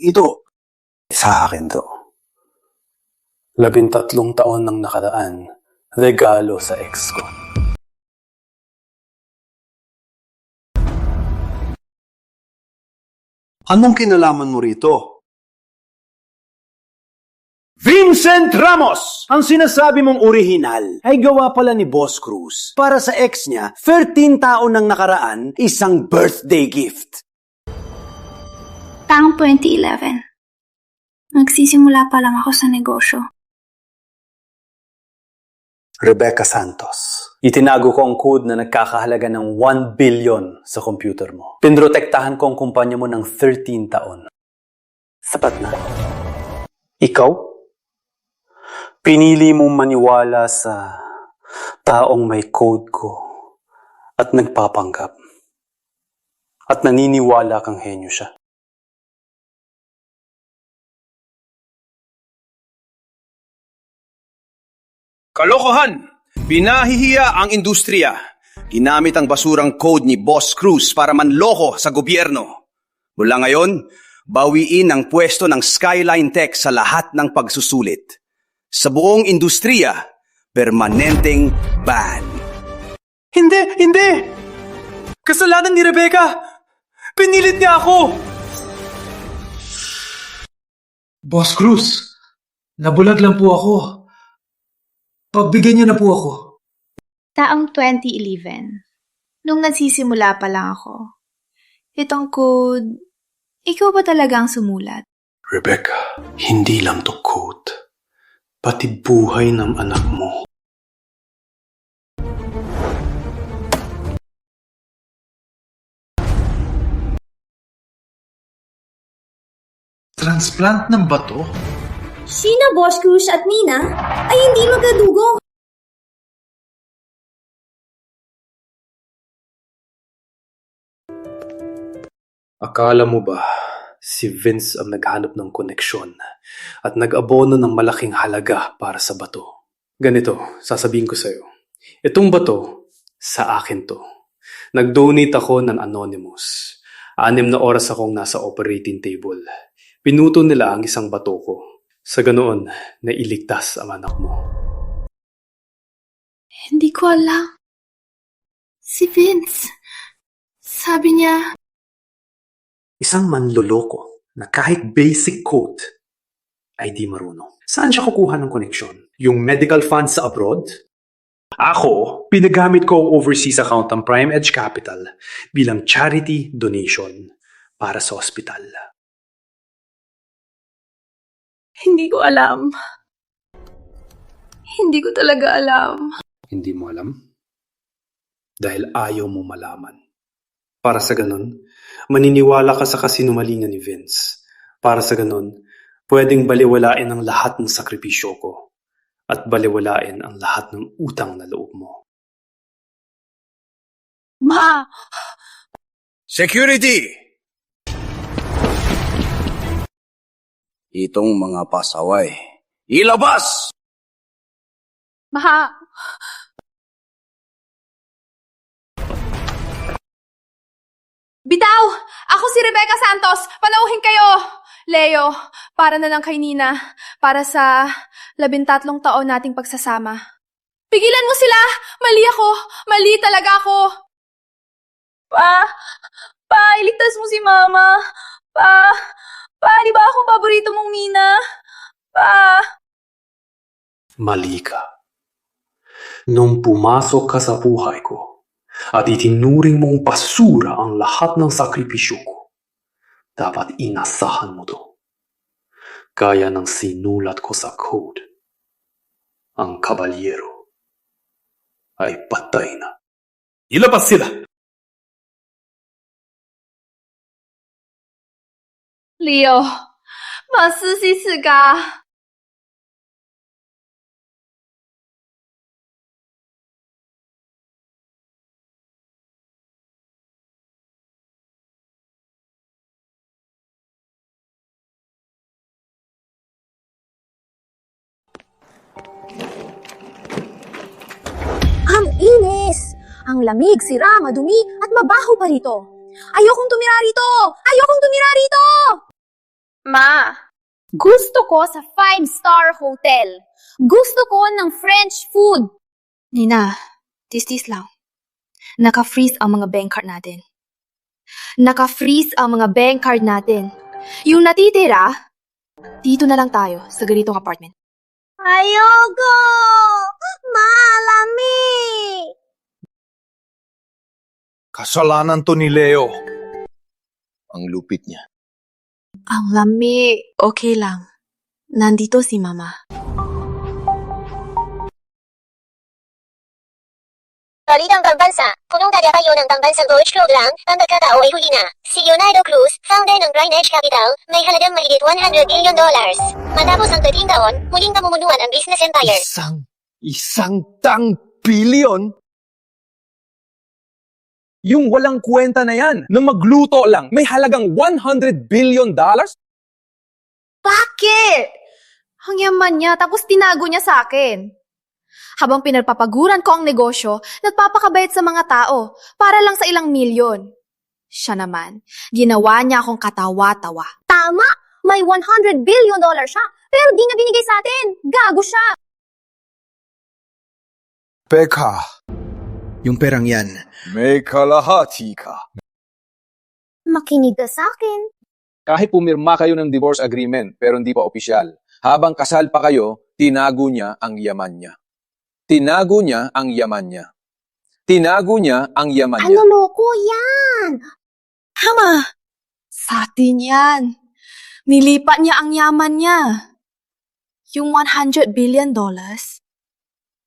Ito. Sa akin to. 13 taon nang nakaraan, regalo sa ex ko. Anong kinalaman mo rito? Vincent Ramos! Ang sinasabi mong orihinal ay gawa pala ni Boss Cruz para sa ex niya 13 taon nang nakaraan, isang birthday gift. Taong 2011. Nagsisimula pa lang ako sa negosyo. Rebecca Santos. Itinago ko ang code na nagkakahalaga ng 1 billion sa computer mo. Pinrotektahan ko ang kumpanya mo ng 13 taon. Sapat na. Ikaw? Pinili mong maniwala sa taong may code ko at nagpapanggap. At naniniwala kang henyo siya. Kalokohan! Pinahihiya ang industriya. Ginamit ang basurang code ni Boss Cruz para manloko sa gobyerno. Mula ngayon, bawiin ang pwesto ng Skyline Tech sa lahat ng pagsusulit. Sa buong industriya, permanenteng ban. Hindi! Kasalanan ni Rebecca! Pinilit niya ako! Boss Cruz, nabulag lang po ako. Pagbigyan niyo na po ako. Taong 2011. Nung nagsisimula pa lang ako. Itong code, ikaw ba talaga ang sumulat? Rebecca, hindi lang to code. Pati buhay ng anak mo. Transplant ng bato? Sheena, Boss Cruz at Nina ay hindi magkadugo. Akala mo ba si Vince ang naghanap ng koneksyon at nag-abono ng malaking halaga para sa bato? Ganito, sasabihin ko sa'yo. Itong bato, sa akin to. Nag-donate ako ng anonymous. 6 na oras akong nasa operating table. Pinuto nila ang isang bato ko. Sa ganoon, nailigtas ang anak mo. Hindi ko alam. Si Vince. Sabi niya, Isang manloloko na kahit basic code ay di marunong. Saan siya kukuha ng koneksyon? Yung medical funds sa abroad? Ako, pinagamit ko ang overseas account ng Prime Edge Capital bilang charity donation para sa ospital. hindi ko alam. Hindi ko talaga alam. Hindi mo alam? Dahil ayaw mo malaman. Para sa ganun, maniniwala ka sa kasinungalingan ni Vince. Para sa ganun, pwedeng baliwalain ang lahat ng sakripisyo ko. at baliwalain ang lahat ng utang na loob mo. Ma! Security! Itong mga pasaway, ilabas! Ma! Bitaw! Ako si Rebecca Santos! Panauhin kayo! Leo, para na lang kay Nina. Para sa 13 taon nating pagsasama. Pigilan mo sila! Mali ako! Mali talaga ako! Pa, iligtas mo si Mama. Pa, di ba akong paborito mong Mina? Mali ka. Nung pumasok ka sa buhay ko at itinuring mong basura ang lahat ng sakripisyo ko, dapat inasahan mo to. Gaya ng sinulat ko sa code, ang kabalyero ay patay na. Ilabas sila! Leo, 马斯西斯嘎。Ang inis! Ang lamig, sira, madumi, at mabaho pa rito. Ayokong tumira rito! Ayokong tumira rito! Ma, gusto ko sa 5-star hotel. Gusto ko ng French food. Nina, tis lang. Naka-freeze ang mga bank card natin. Yung natitira, dito na lang tayo sa ganitong apartment. Ayoko! Malami! Kasalanan to ni Leo. Ang lupit niya. Ang lami. Okay lang. Nandito si Mama. Balitang pambansa, punong-talya kayo ng pambansang Deutsch program, ang pagkatao ay huli na. Si Leonardo Cruz, founder ng Green Edge Capital, may halagang mahigit $100 billion. Matapos ang 13 taon, muling pamumunuan ang business empire. Isang billion? Yung walang kwenta na yan, na magluto lang, may halagang $100 billion? Bakit? Ang yaman niya, tapos tinago niya sa akin. Habang pinagpapaguran ko ang negosyo, nagpapakabait sa mga tao para lang sa ilang milyon. Siya naman, ginawa niya akong katawa-tawa. Tama! May $100 billion siya, pero di niya binigay sa atin. Gago siya! Peka, Yung perang yan, may kalahati ka. Makinig ka sa akin. Kahit pumirma kayo ng divorce agreement pero hindi pa opisyal, habang kasal pa kayo, tinago niya ang yaman niya. Tinago niya ang yaman niya. Tinago niya ang yaman niya. Ano loko yan? Hama! Sa atin yan. Nilipat niya ang yaman niya. Yung $100 billion,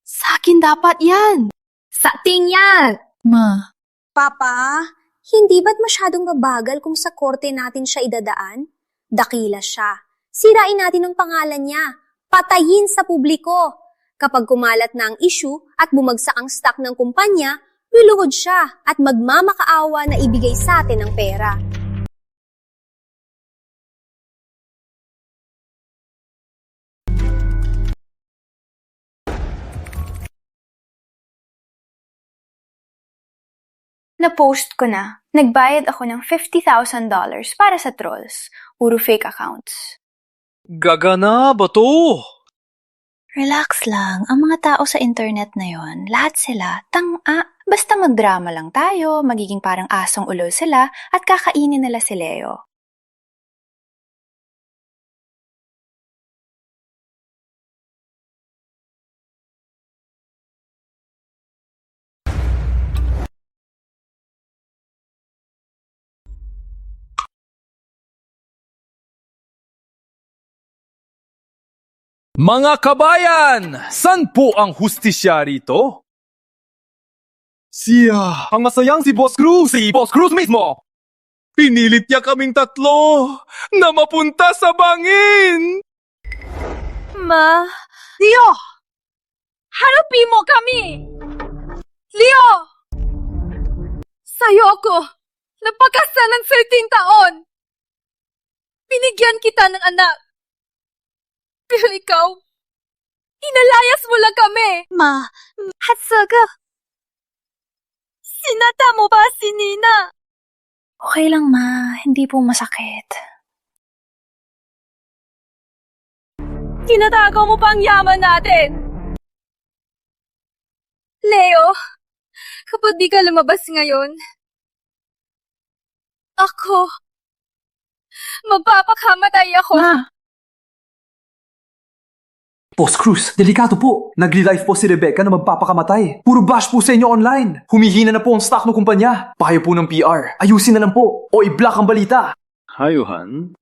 sa akin dapat yan. Sa atin yan. Ma. Papa, hindi ba't masyadong mabagal kung sa korte natin siya idadaan? Dakila siya. Sirain natin ang pangalan niya. Patayin sa publiko. Kapag kumalat na ang issue at bumagsak ang stock ng kumpanya, luluhod siya at magmamakaawa na ibigay sa atin ang pera. Na-post ko na. Nagbayad ako ng $50,000 para sa trolls. Puro fake accounts. Gagana ba to? Relax lang. Ang mga tao sa internet na yon, lahat sila tanga. Basta magdrama lang tayo, magiging parang asong ulol sila at kakainin nila si Leo. Mga kabayan, san po ang hustisya rito? Ang masayang si Boss Cruz, mismo! Pinilit niya kaming tatlo na mapunta sa bangin! Ma. Leo! Harapin mo kami! Leo! Sa'yo ako, napakasal ng 13 taon. Binigyan kita ng anak. Pero ikaw, inalayas mo lang kami. Ma, Hatsuga. Sinata mo ba si Nina? Okay lang, ma. Hindi po masakit. Tinatago mo pa ang yaman natin. Leo, kapag di ka lumabas ngayon, ako, magpapakamatay ako. Boss Cruz, delikado po. Nagli-live po si Rebecca na magpapakamatay. Puro bash po sa inyo online. Humihina na po ang stock ng kumpanya. Payo po ng PR. Ayusin na lang po o i-block ang balita. Hayuhan,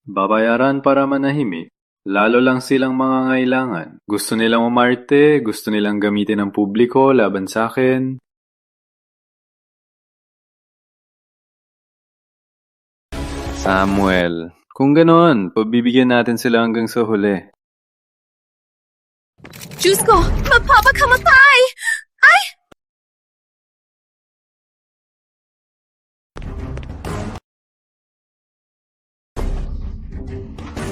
babayaran para manahimik. Lalo lang silang mga ngailangan. Gusto nilang umarte, gusto nilang gamitin ng publiko laban sa akin. Samuel, kung ganon, pabibigyan natin sila hanggang sa huli. Diyos ko, magpapakamatay! Ay!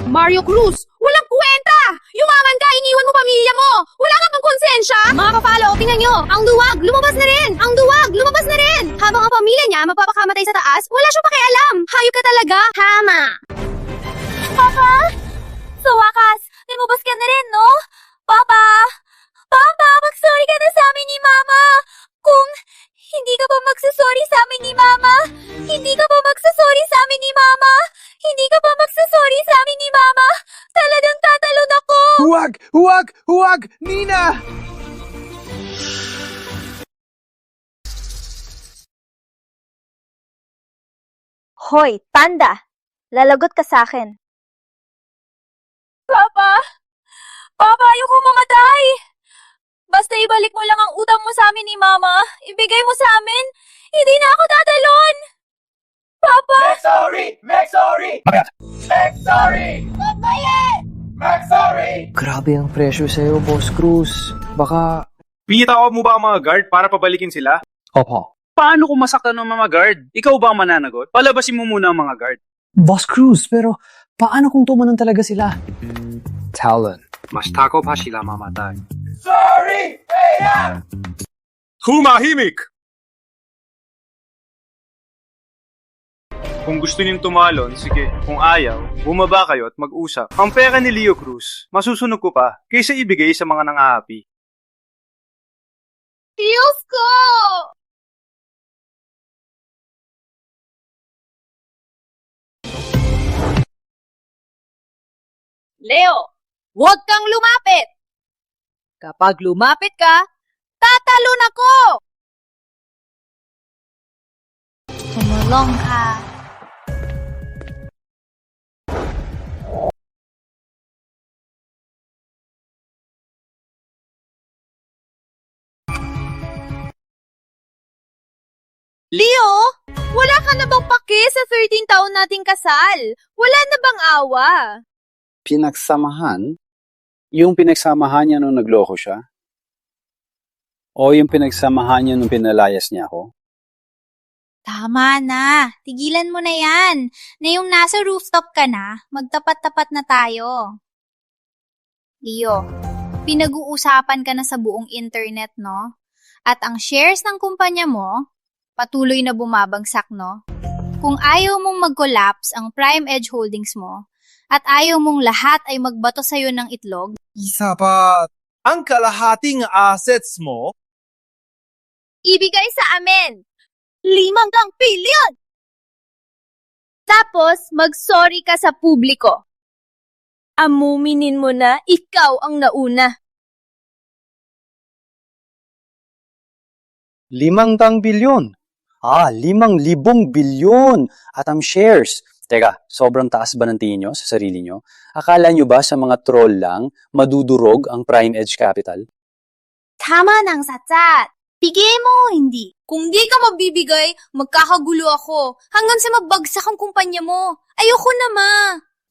Mario Cruz, walang kwenta! Yumaman ka, iniwan mo pamilya mo! Wala ka bang konsensya? Mga kapalo, tingnan nyo! Ang duwag, lumabas na rin! Ang duwag, lumabas na rin! Habang ang pamilya niya mapapakamatay sa taas, wala siyang pakialam! Hayop ka talaga! Tama! Papa! Sa wakas, lumabas ka na rin, no? Papa! Papa, mag-sorry ka na sa amin ni Mama! Kung hindi ka pa magsasorry sa amin ni Mama! Hindi ka pa magsasorry sa amin ni Mama! Hindi ka pa magsasorry sa amin ni Mama! Talagang tatalon ako! Huwag! Huwag! Huwag! Nina! Hoy, tanda! Lalagot ka sa akin. Papa! Papa, ayoko mamatay! Basta ibalik mo lang ang utang mo sa amin ni Mama. Ibigay mo sa amin. Hindi na ako tatalon! Papa! Make sorry! Make sorry! Make sorry! Make sorry! Grabe ang pressure sa'yo, Boss Cruz. Baka... Pinitawag mo ba ang mga guard para pabalikin sila? Opo. Paano kung masaktan ng mga guard? Ikaw ba ang mananagot? Palabasin mo muna ang mga guard. Boss Cruz, pero paano kung tumanon talaga sila? Talon. Mas tako pa sila mamatay. Sorry! Humahimik! Kung gusto niyong tumalon, sige. Kung ayaw, bumaba kayo at mag-usap. Ang pera ni Leo Cruz, masusunog ko pa kaysa ibigay sa mga nangahapi. Diyos ko! Leo, huwag kang lumapit! Kapag lumapit ka, tatalon ako! Tumulong ka. Leo, wala ka na bang pake sa 13 taon nating kasal? Wala na bang awa? Pinagsamahan? Yung pinagsamahan niya nung nagloko siya? O yung pinagsamahan niya nung pinalayas niya ako? Tama na. Tigilan mo na yan. Na yung nasa rooftop ka na, magtapat-tapat na tayo. Leo, pinag-uusapan ka na sa buong internet, no? At ang shares ng kumpanya mo, patuloy na bumabagsak, no? Kung ayaw mong mag-collapse ang Prime Edge Holdings mo, at ayaw mong lahat ay magbato sa'yo ng itlog, Isa pa, ang kalahating assets mo? ibigay sa amin! 5 billion! Tapos, mag-sorry ka sa publiko. Amuminin mo na ikaw ang nauna. 500 bilyon. 5,000 bilyon. At ang shares. Teka, sobrang taas ba ng tingin nyo sa sarili nyo? Akala nyo ba sa mga troll lang, madudurog ang Prime Edge Capital? tama nang satsat. Bigay mo, hindi. Kung di ka magbibigay, magkakagulo ako. Hanggang sa magbagsak ang kumpanya mo. Ayoko na, ma.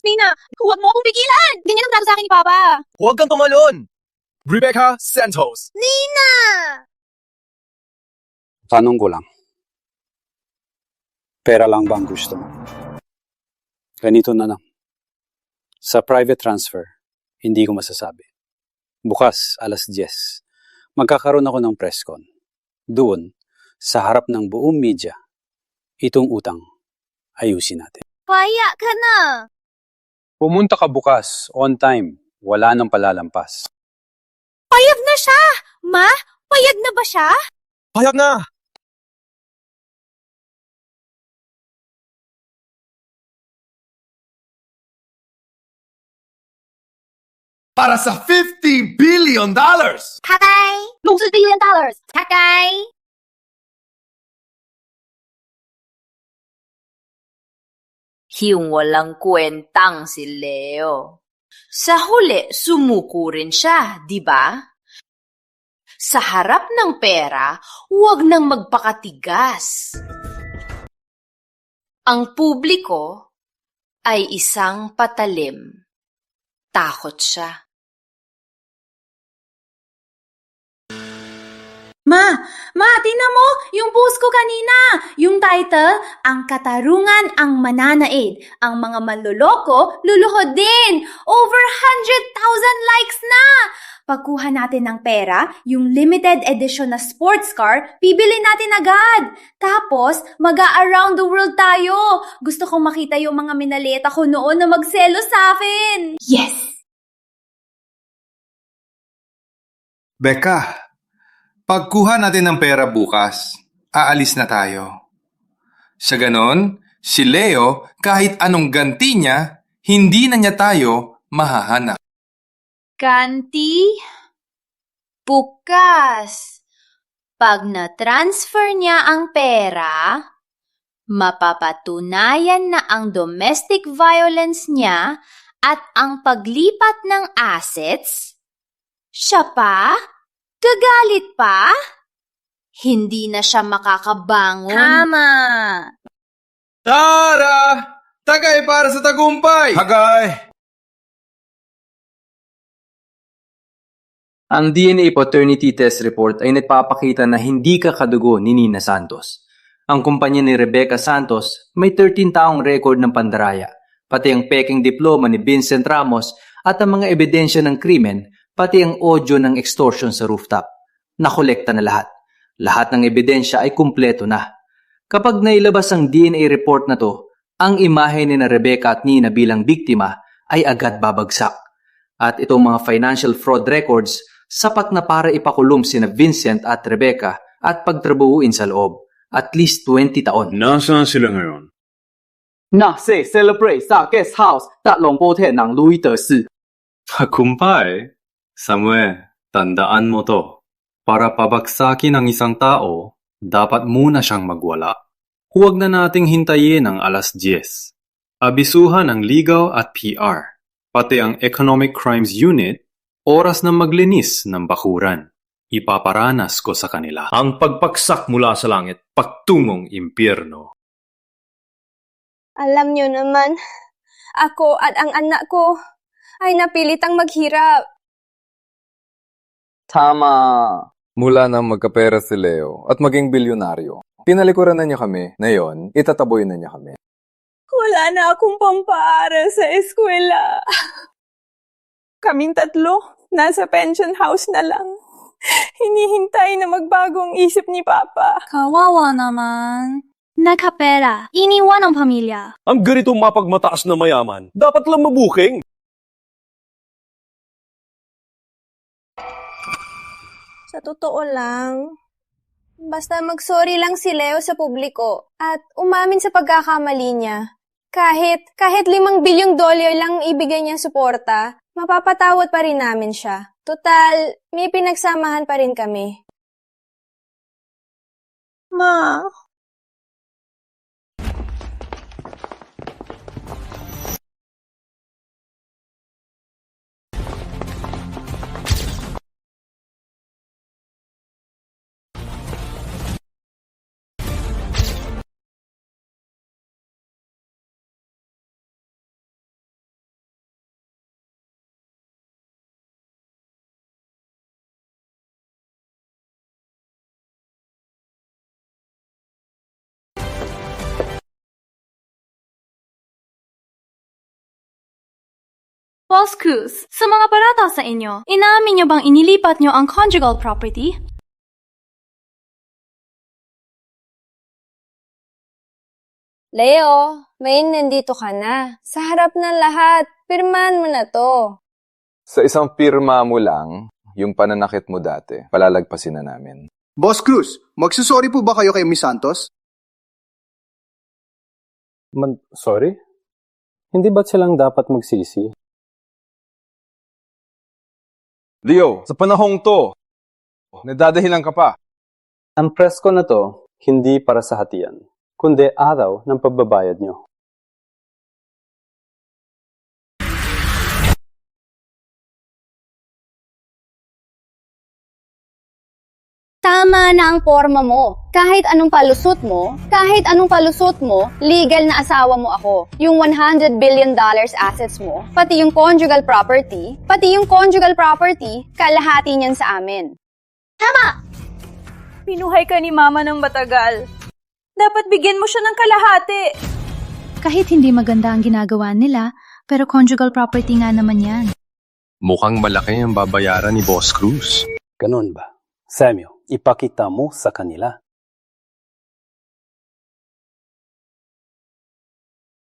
Nina, huwag mo akong pigilan. Ganyan ang trato sa akin ni Papa. Huwag kang tumalon! Rebecca Santos. Nina! Tanong ko lang. Pera lang ba ang gusto mo? Ganito na lang. Sa private transfer, hindi ko masasabi. Bukas, 10:00, magkakaroon ako ng press con. Doon, sa harap ng buong media, itong utang, ayusin natin. Paya ka na! Pumunta ka bukas, on time. Wala nang palalampas. Payag na siya! Ma, payag na ba siya? Payag na! Para sa $50 billion! Takay! $50 billion! Takay! Yung walang kwentang si Leo. Sa huli, sumuko rin siya, di ba? Sa harap ng pera, huwag nang magpakatigas. Ang publiko ay isang patalim. Takot siya. Ma, tingnan mo, yung post ko kanina. Yung title, Ang Katarungan ang Mananaid. Ang mga manloloko, luluhod din. Over 100,000 likes na. Pagkuha natin ng pera, yung limited edition na sports car, bibili natin agad. Tapos, mag-around the world tayo. Gusto kong makita yung mga minaleta ko noon na magselo sa akin. Yes! Becca, pagkuha natin ng pera bukas, aalis na tayo. Sa ganon, si Leo, kahit anong ganti niya, hindi na niya tayo mahahanap. Kanti, bukas, pag na-transfer niya ang pera, mapapatunayan na ang domestic violence niya at ang paglipat ng assets, siya pa? Gagalit pa? Hindi na siya makakabangon. Tama! Tara! Tagay para sa tagumpay! Hagay! Ang DNA paternity test report ay nagpapakita na hindi ka kadugo ni Nina Santos. Ang kumpanya ni Rebecca Santos may 13 taong record ng pandaraya, pati ang peking diploma ni Vincent Ramos at ang mga ebidensya ng krimen, pati ang audio ng extortion sa rooftop. Nakolekta na lahat. Lahat ng ebidensya ay kumpleto na. Kapag nailabas ang DNA report na to, ang imahe ni na Rebecca at Nina bilang biktima ay agad babagsak. At itong mga financial fraud records, sapat na para ipakulong sina Vincent at Rebecca at pagtrabuhuin sa loob. At least 20 taon. Nasaan sila ngayon? Celebrate sa guest house at Longboten ng Louis Desi. Kumpay, Samuel, tandaan mo to. Para pabagsakin ang isang tao, dapat muna siyang magwala. Huwag na nating hintayin ang 10:00. Abisuhan ang legal at PR, pati ang Economic Crimes Unit, oras na maglinis ng bakuran. Ipaparanas ko sa kanila ang pagpaksak mula sa langit, pagtungong impyerno. Alam niyo naman, ako at ang anak ko ay napilitang maghirap. Tama! Mula nang magkapera si Leo at maging bilyonaryo, pinalikuran na niya kami. Ngayon, itataboy na niya kami. Wala na akong pampaaral sa eskwela. Kaming tatlo, nasa pension house na lang. Hinihintay na magbagong isip ni Papa. Kawawa naman. Nakapera, iniwan ang pamilya. Ang ganitong mapagmataas na mayaman, dapat lang mabuking. Sa totoo lang, basta mag-sorry lang si Leo sa publiko at umamin sa pagkakamali niya. Kahit $5 billion lang ibigay niya suporta, mapapatawad pa rin namin siya. Total, may pinagsamahan pa rin kami. Ma, Boss Cruz, sa mga parata sa inyo, inaamin niyo bang inilipat niyo ang conjugal property? Leo, may nandito ka na. Sa harap ng lahat, pirmahan mo na to. Sa isang pirma mo lang, yung pananakit mo dati, palalagpasin na namin. Boss Cruz, magsusorry po ba kayo kay Miss Santos? Sorry? Hindi ba't silang dapat magsisi? Leo, sa panahong to, nadadahilan ka pa. Ang presko na to, hindi para sa hatian, kundi araw ng pagbabayad nyo. Tama na ang forma mo. Kahit anong palusot mo, legal na asawa mo ako. Yung $100 billion assets mo, pati yung conjugal property, kalahati niyan sa amin. Tama! Pinuhay ka ni Mama ng matagal. Dapat bigyan mo siya ng kalahati. Kahit hindi maganda ang ginagawa nila, pero conjugal property nga naman yan. Mukhang malaki ang babayaran ni Boss Cruz. Ganun ba? Samuel, ipakita mo sa kanila.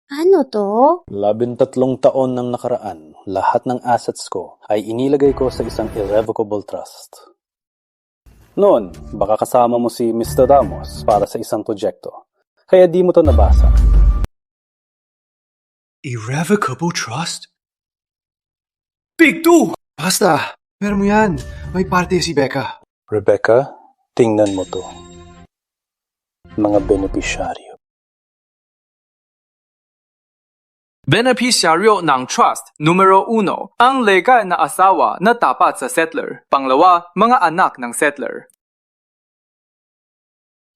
Ano to? 13 taon nang nakaraan, lahat ng assets ko ay inilagay ko sa isang irrevocable trust. Noon, baka kasama mo si Mr. Ramos para sa isang proyekto. Kaya di mo to nabasa. Irrevocable trust? Big 2! Basta, meron mo yan. May parte si Becca. Rebecca, tingnan mo to. Mga benepisyaryo. Benepisyaryo ng trust, numero 1, ang legal na asawa na tapat sa settler. Pangalawa, mga anak ng settler.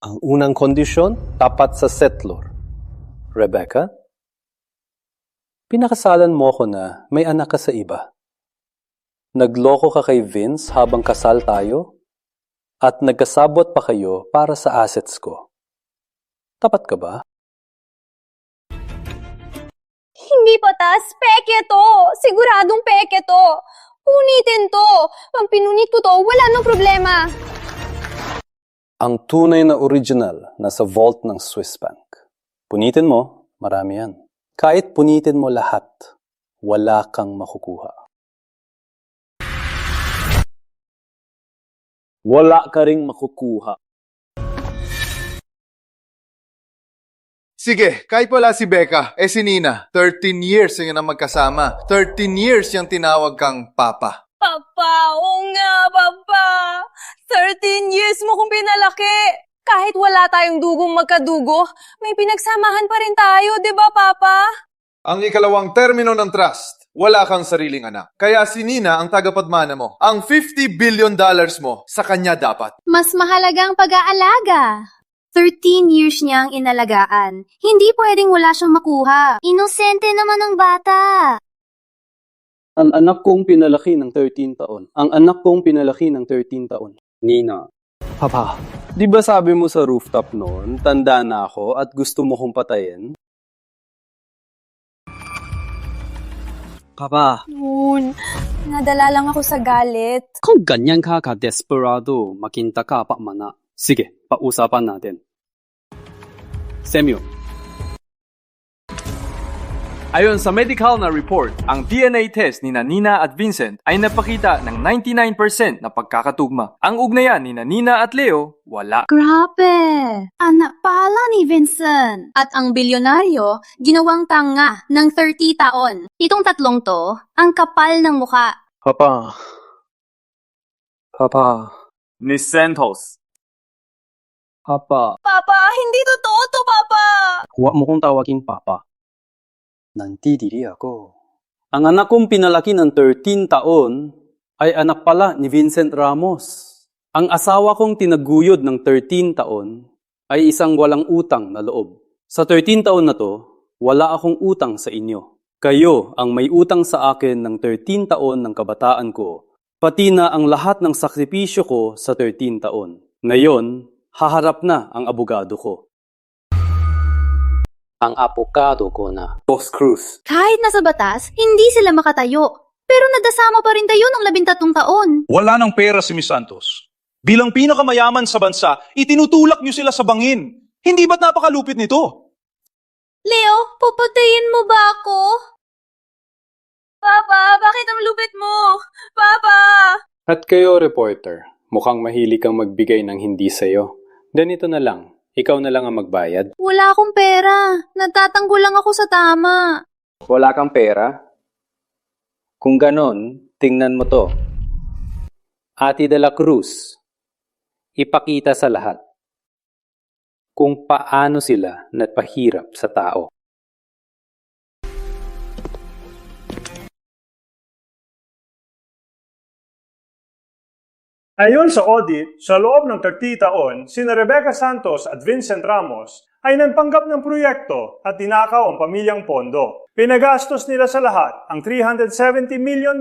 Ang unang kondisyon, tapat sa settler. Rebecca, pinakasalan mo ko na may anak ka sa iba. Nagloko ka kay Vince habang kasal tayo at nagkasabot pa kayo para sa assets ko. Tapat ka ba? Hindi patas, peke to. Siguradong peke to. Punitin to. Pag pinunit ko to, wala nang problema. Ang tunay na original nasa vault ng Swiss Bank. Punitin mo, marami yan. Kahit punitin mo lahat, wala kang makukuha. Wala ka ring makukuha. Sige, kahit wala si Becca, si Nina. 13 years yung na magkasama. 13 years yung tinawag kang Papa. Papa, oo nga, Papa. 13 years mo kong pinalaki. Kahit wala tayong dugong magkadugo, may pinagsamahan pa rin tayo, di ba, Papa? Ang ikalawang termino ng trust, wala kang sariling anak. Kaya si Nina ang tagapagmana mo. Ang $50 billion mo, sa kanya dapat. Mas mahalagang pag-aalaga. 13 years niyang inalagaan. Hindi pwedeng wala siyang makuha. Inosente naman ang bata. Ang anak kong pinalaki ng 13 taon. Nina. Papa, di ba sabi mo sa rooftop noon, tanda na ako at gusto mo kong patayin? Papa. Noon, nadala lang ako sa galit. Kung ganyan ka ka-desperado, makinta ka pa mana. Sige, pausapan natin. Samuel. Ayon sa medical na report, ang DNA test ni Nina at Vincent ay napakita ng 99% na pagkakatugma. Ang ugnayan ni Nina at Leo, wala. Grabe! Anak pala ni Vincent. At ang bilyonaryo, ginawang tanga ng 30 taon. Itong tatlong to, ang kapal ng muka. Papa. Miss Santos. Papa. Papa, hindi totoo to, Papa! Huwag mo kong tawaging Papa. Nandidiri ako. Ang anak kong pinalaki ng 13 taon ay anak pala ni Vincent Ramos. Ang asawa kong tinaguyod ng 13 taon ay isang walang utang na loob. Sa 13 taon na to, wala akong utang sa inyo. Kayo ang may utang sa akin ng 13 taon ng kabataan ko, pati na ang lahat ng sakripisyo ko sa 13 taon. Ngayon, haharap na ang abogado ko. ang abogado ko na. Boss Cruz. Kahit nasa batas, hindi sila makatayo. Pero nadasama pa rin tayo ng 13 taon. Wala ng pera si Miss Santos. Bilang pinakamayaman sa bansa, itinutulak niyo sila sa bangin. Hindi ba't napakalupit nito? Leo, papatayin mo ba ako? Papa, bakit ang lupit mo? Papa! At kayo, reporter, mukhang mahilig kang magbigay ng hindi sa'yo. Ganito na lang, ikaw na lang ang magbayad. Wala akong pera. Nagtatanggol lang ako sa tama. Wala kang pera? Kung ganon, tingnan mo to. Ate de la Cruz, ipakita sa lahat kung paano sila nagpahirap sa tao. Ayon sa audit, sa loob ng 30 taon, sina Rebecca Santos at Vincent Ramos ay nagpanggap ng proyekto at tinakaw ang pamilyang pondo. Pinagastos nila sa lahat ang $370 million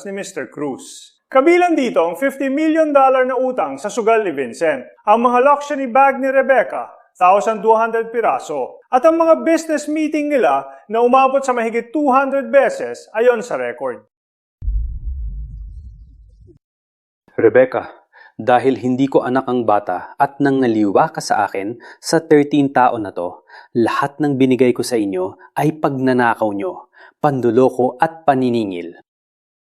ni Mr. Cruz. Kabilang dito ang $50 million na utang sa sugal ni Vincent, ang mga luxury bag ni Rebecca, 1,200 piraso, at ang mga business meeting nila na umabot sa mahigit 200 beses ayon sa record. Rebecca, dahil hindi ko anak ang bata at nangaliwa ka sa akin sa 13 taon na to, lahat ng binigay ko sa inyo ay pagnanakaw nyo, panduloko at paniningil.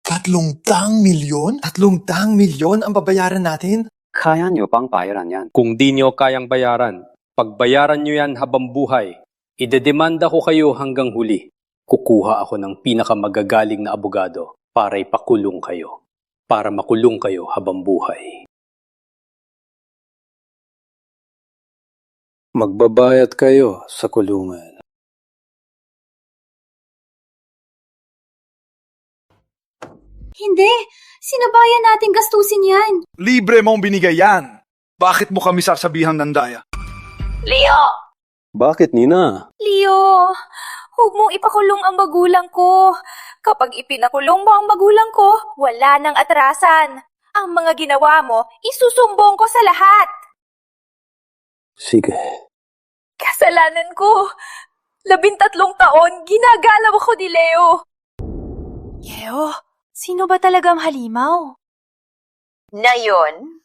300 milyon? 300 milyon ang babayaran natin? Kaya nyo pang bayaran yan. Kung di nyo kayang bayaran, pagbayaran nyo yan habang buhay, idedemanda ko kayo hanggang huli. Kukuha ako ng pinakamagagaling na abogado para ipakulong kayo. Para makulong kayo habang buhay. Magbabayad kayo sa kulungan. Hindi! Sinabayan natin gastusin yan! Libre mong binigay yan. Bakit mo kami sasabihan ng daya? Leo! Bakit, Nina? Leo, huwag mong ipakulong ang magulang ko. Kapag ipinakulong mo ang magulang ko, wala nang atrasan. Ang mga ginawa mo, isusumbong ko sa lahat. Sige. Kasalanan ko. 13 taon, ginagalaw ako ni Leo. Leo, sino ba talagang halimaw? Na yun?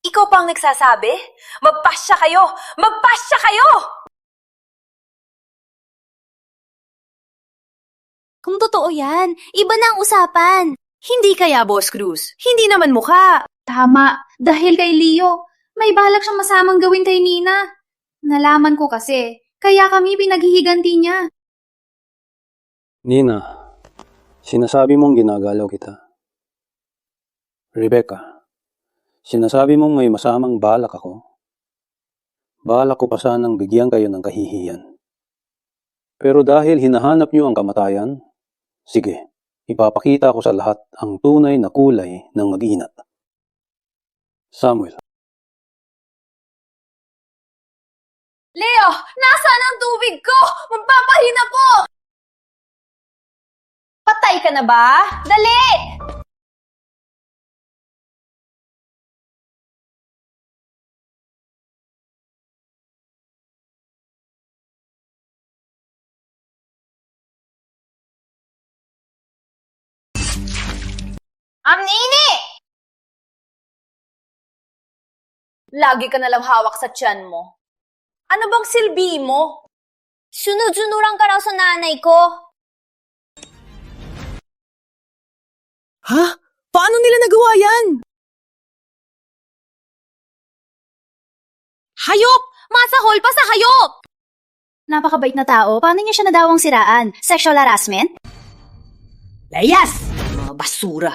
Ikaw pang nagsasabi? Magpasya kayo! Magpasya kayo! Kung totoo yan, iba na ang usapan. Hindi kaya, Boss Cruz. Hindi naman mukha. Tama, dahil kay Leo, may balak siyang masamang gawin kay Nina. Nalaman ko kasi, kaya kami pinaghihiganti niya. Nina, sinasabi mong ginagalaw kita. Rebecca, sinasabi mong may masamang balak ako. Balak ko pa sanang bigyan kayo ng kahihiyan. Pero dahil hinahanap niyo ang kamatayan, sige, ipapakita ko sa lahat ang tunay na kulay ng mag-inat. Samuel. Leo, nasaan ang tubig ko? Magpapahina po! Patay ka na ba? Dali! Ang nini! Lagi ka nalang hawak sa tiyan mo. Ano bang silbi mo? Sunod-sunuran ka raw sa nanay ko. Ha? Paano nila nagawa yan? Hayop! Masahol pa sa hayop! Napakabait na tao. Paano niya siya nadawang siraan? Sexual harassment? Layas! Mga basura.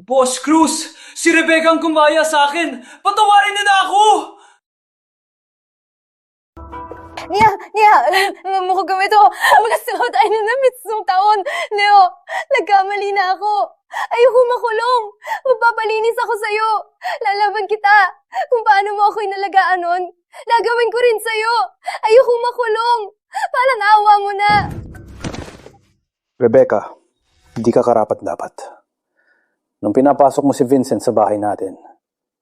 Boss Cruz! Si Rebecca ang kumaya sa akin! Patawarin niyo na ako! Nia, alam mo ko gamito. Magkasama tayo na mitsong taon. Leo, nagkamali na ako. Ayoko makulong. Magpapalinis ako sa'yo. Lalaban kita. Kung paano mo ako inalagaan nun, gagawin ko rin sa'yo. Ayoko makulong. Parang awa mo na. Rebecca, hindi ka karapat-dapat. Nung pinapasok mo si Vincent sa bahay natin,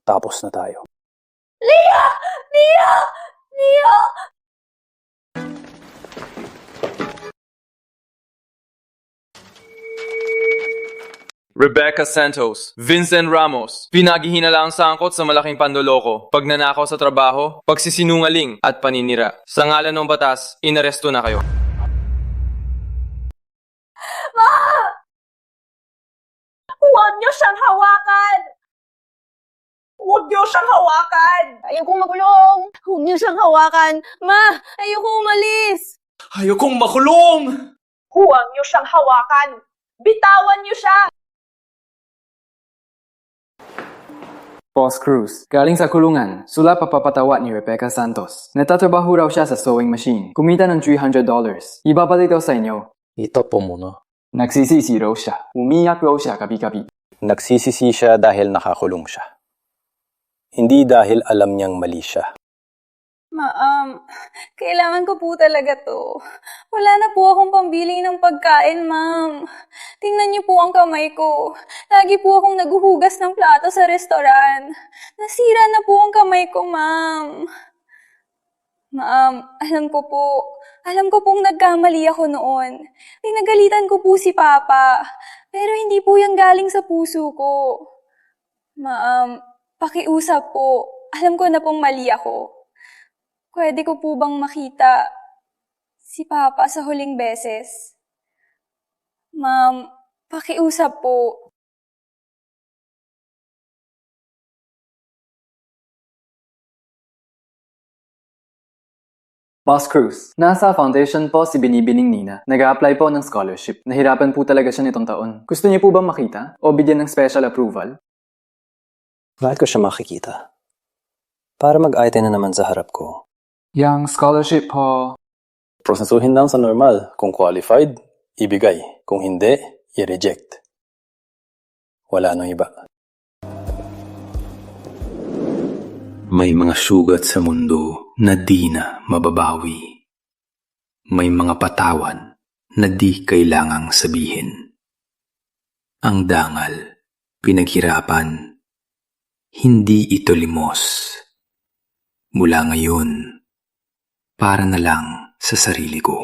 tapos na tayo. Lia! Lia! Lia! Rebecca Santos, Vincent Ramos, pinaghihinalaang sangkot sa malaking panloloko, pagnanakaw sa trabaho, pagsisinungaling at paninira. Sa ngalan ng batas, inaresto na kayo. Ma! Huwag niyo siyang hawakan! Huwag niyo siyang hawakan! Ayokong makulong! Huwag niyo siyang hawakan! Ma! Ayokong umalis! Ayokong makulong! Huwag niyo siyang hawakan! Bitawan niyo siya! Boss Cruz, galing sa kulungan, sula papapatawa ni Rebecca Santos. Natatrabaho raw siya sa sewing machine. Kumita ng $300. Ibabalik daw sa inyo. Ito po muna. Nagsisisi raw siya. Umiyak raw siya kabi-kabi. Nagsisisi siya dahil nakakulong siya. Hindi dahil alam niyang mali siya. Kailangan ko po talaga to. Wala na po akong pambili ng pagkain, ma'am. Tingnan niyo po ang kamay ko. Lagi po akong naguhugas ng plato sa restoran. Nasira na po ang kamay ko, ma'am. Ma'am, alam ko pong nagkamali ako noon. Pinagalitan ko po si Papa. Pero hindi po yan galing sa puso ko. Ma'am, pakiusap po. Alam ko na pong mali ako. Pwede ko po bang makita si Papa sa huling beses? Ma'am, pakiusap po. Boss Cruz, nasa foundation po si Binibining Nina. Nag-a-apply po ng scholarship. Nahirapan po talaga siya nitong taon. Gusto niyo po bang makita? O bigyan ng special approval? Bakit ko siya makikita? Para mag-ite na naman sa harap ko. Yang scholarship po. Prosesuhin lang sa normal. Kung qualified, ibigay. Kung hindi, i-reject. Wala nang iba. May mga sugat sa mundo na di na mababawi. May mga patawan na di kailangang sabihin. Ang dangal, pinaghirapan, hindi ito limos. Mula ngayon, para na lang sa sarili ko.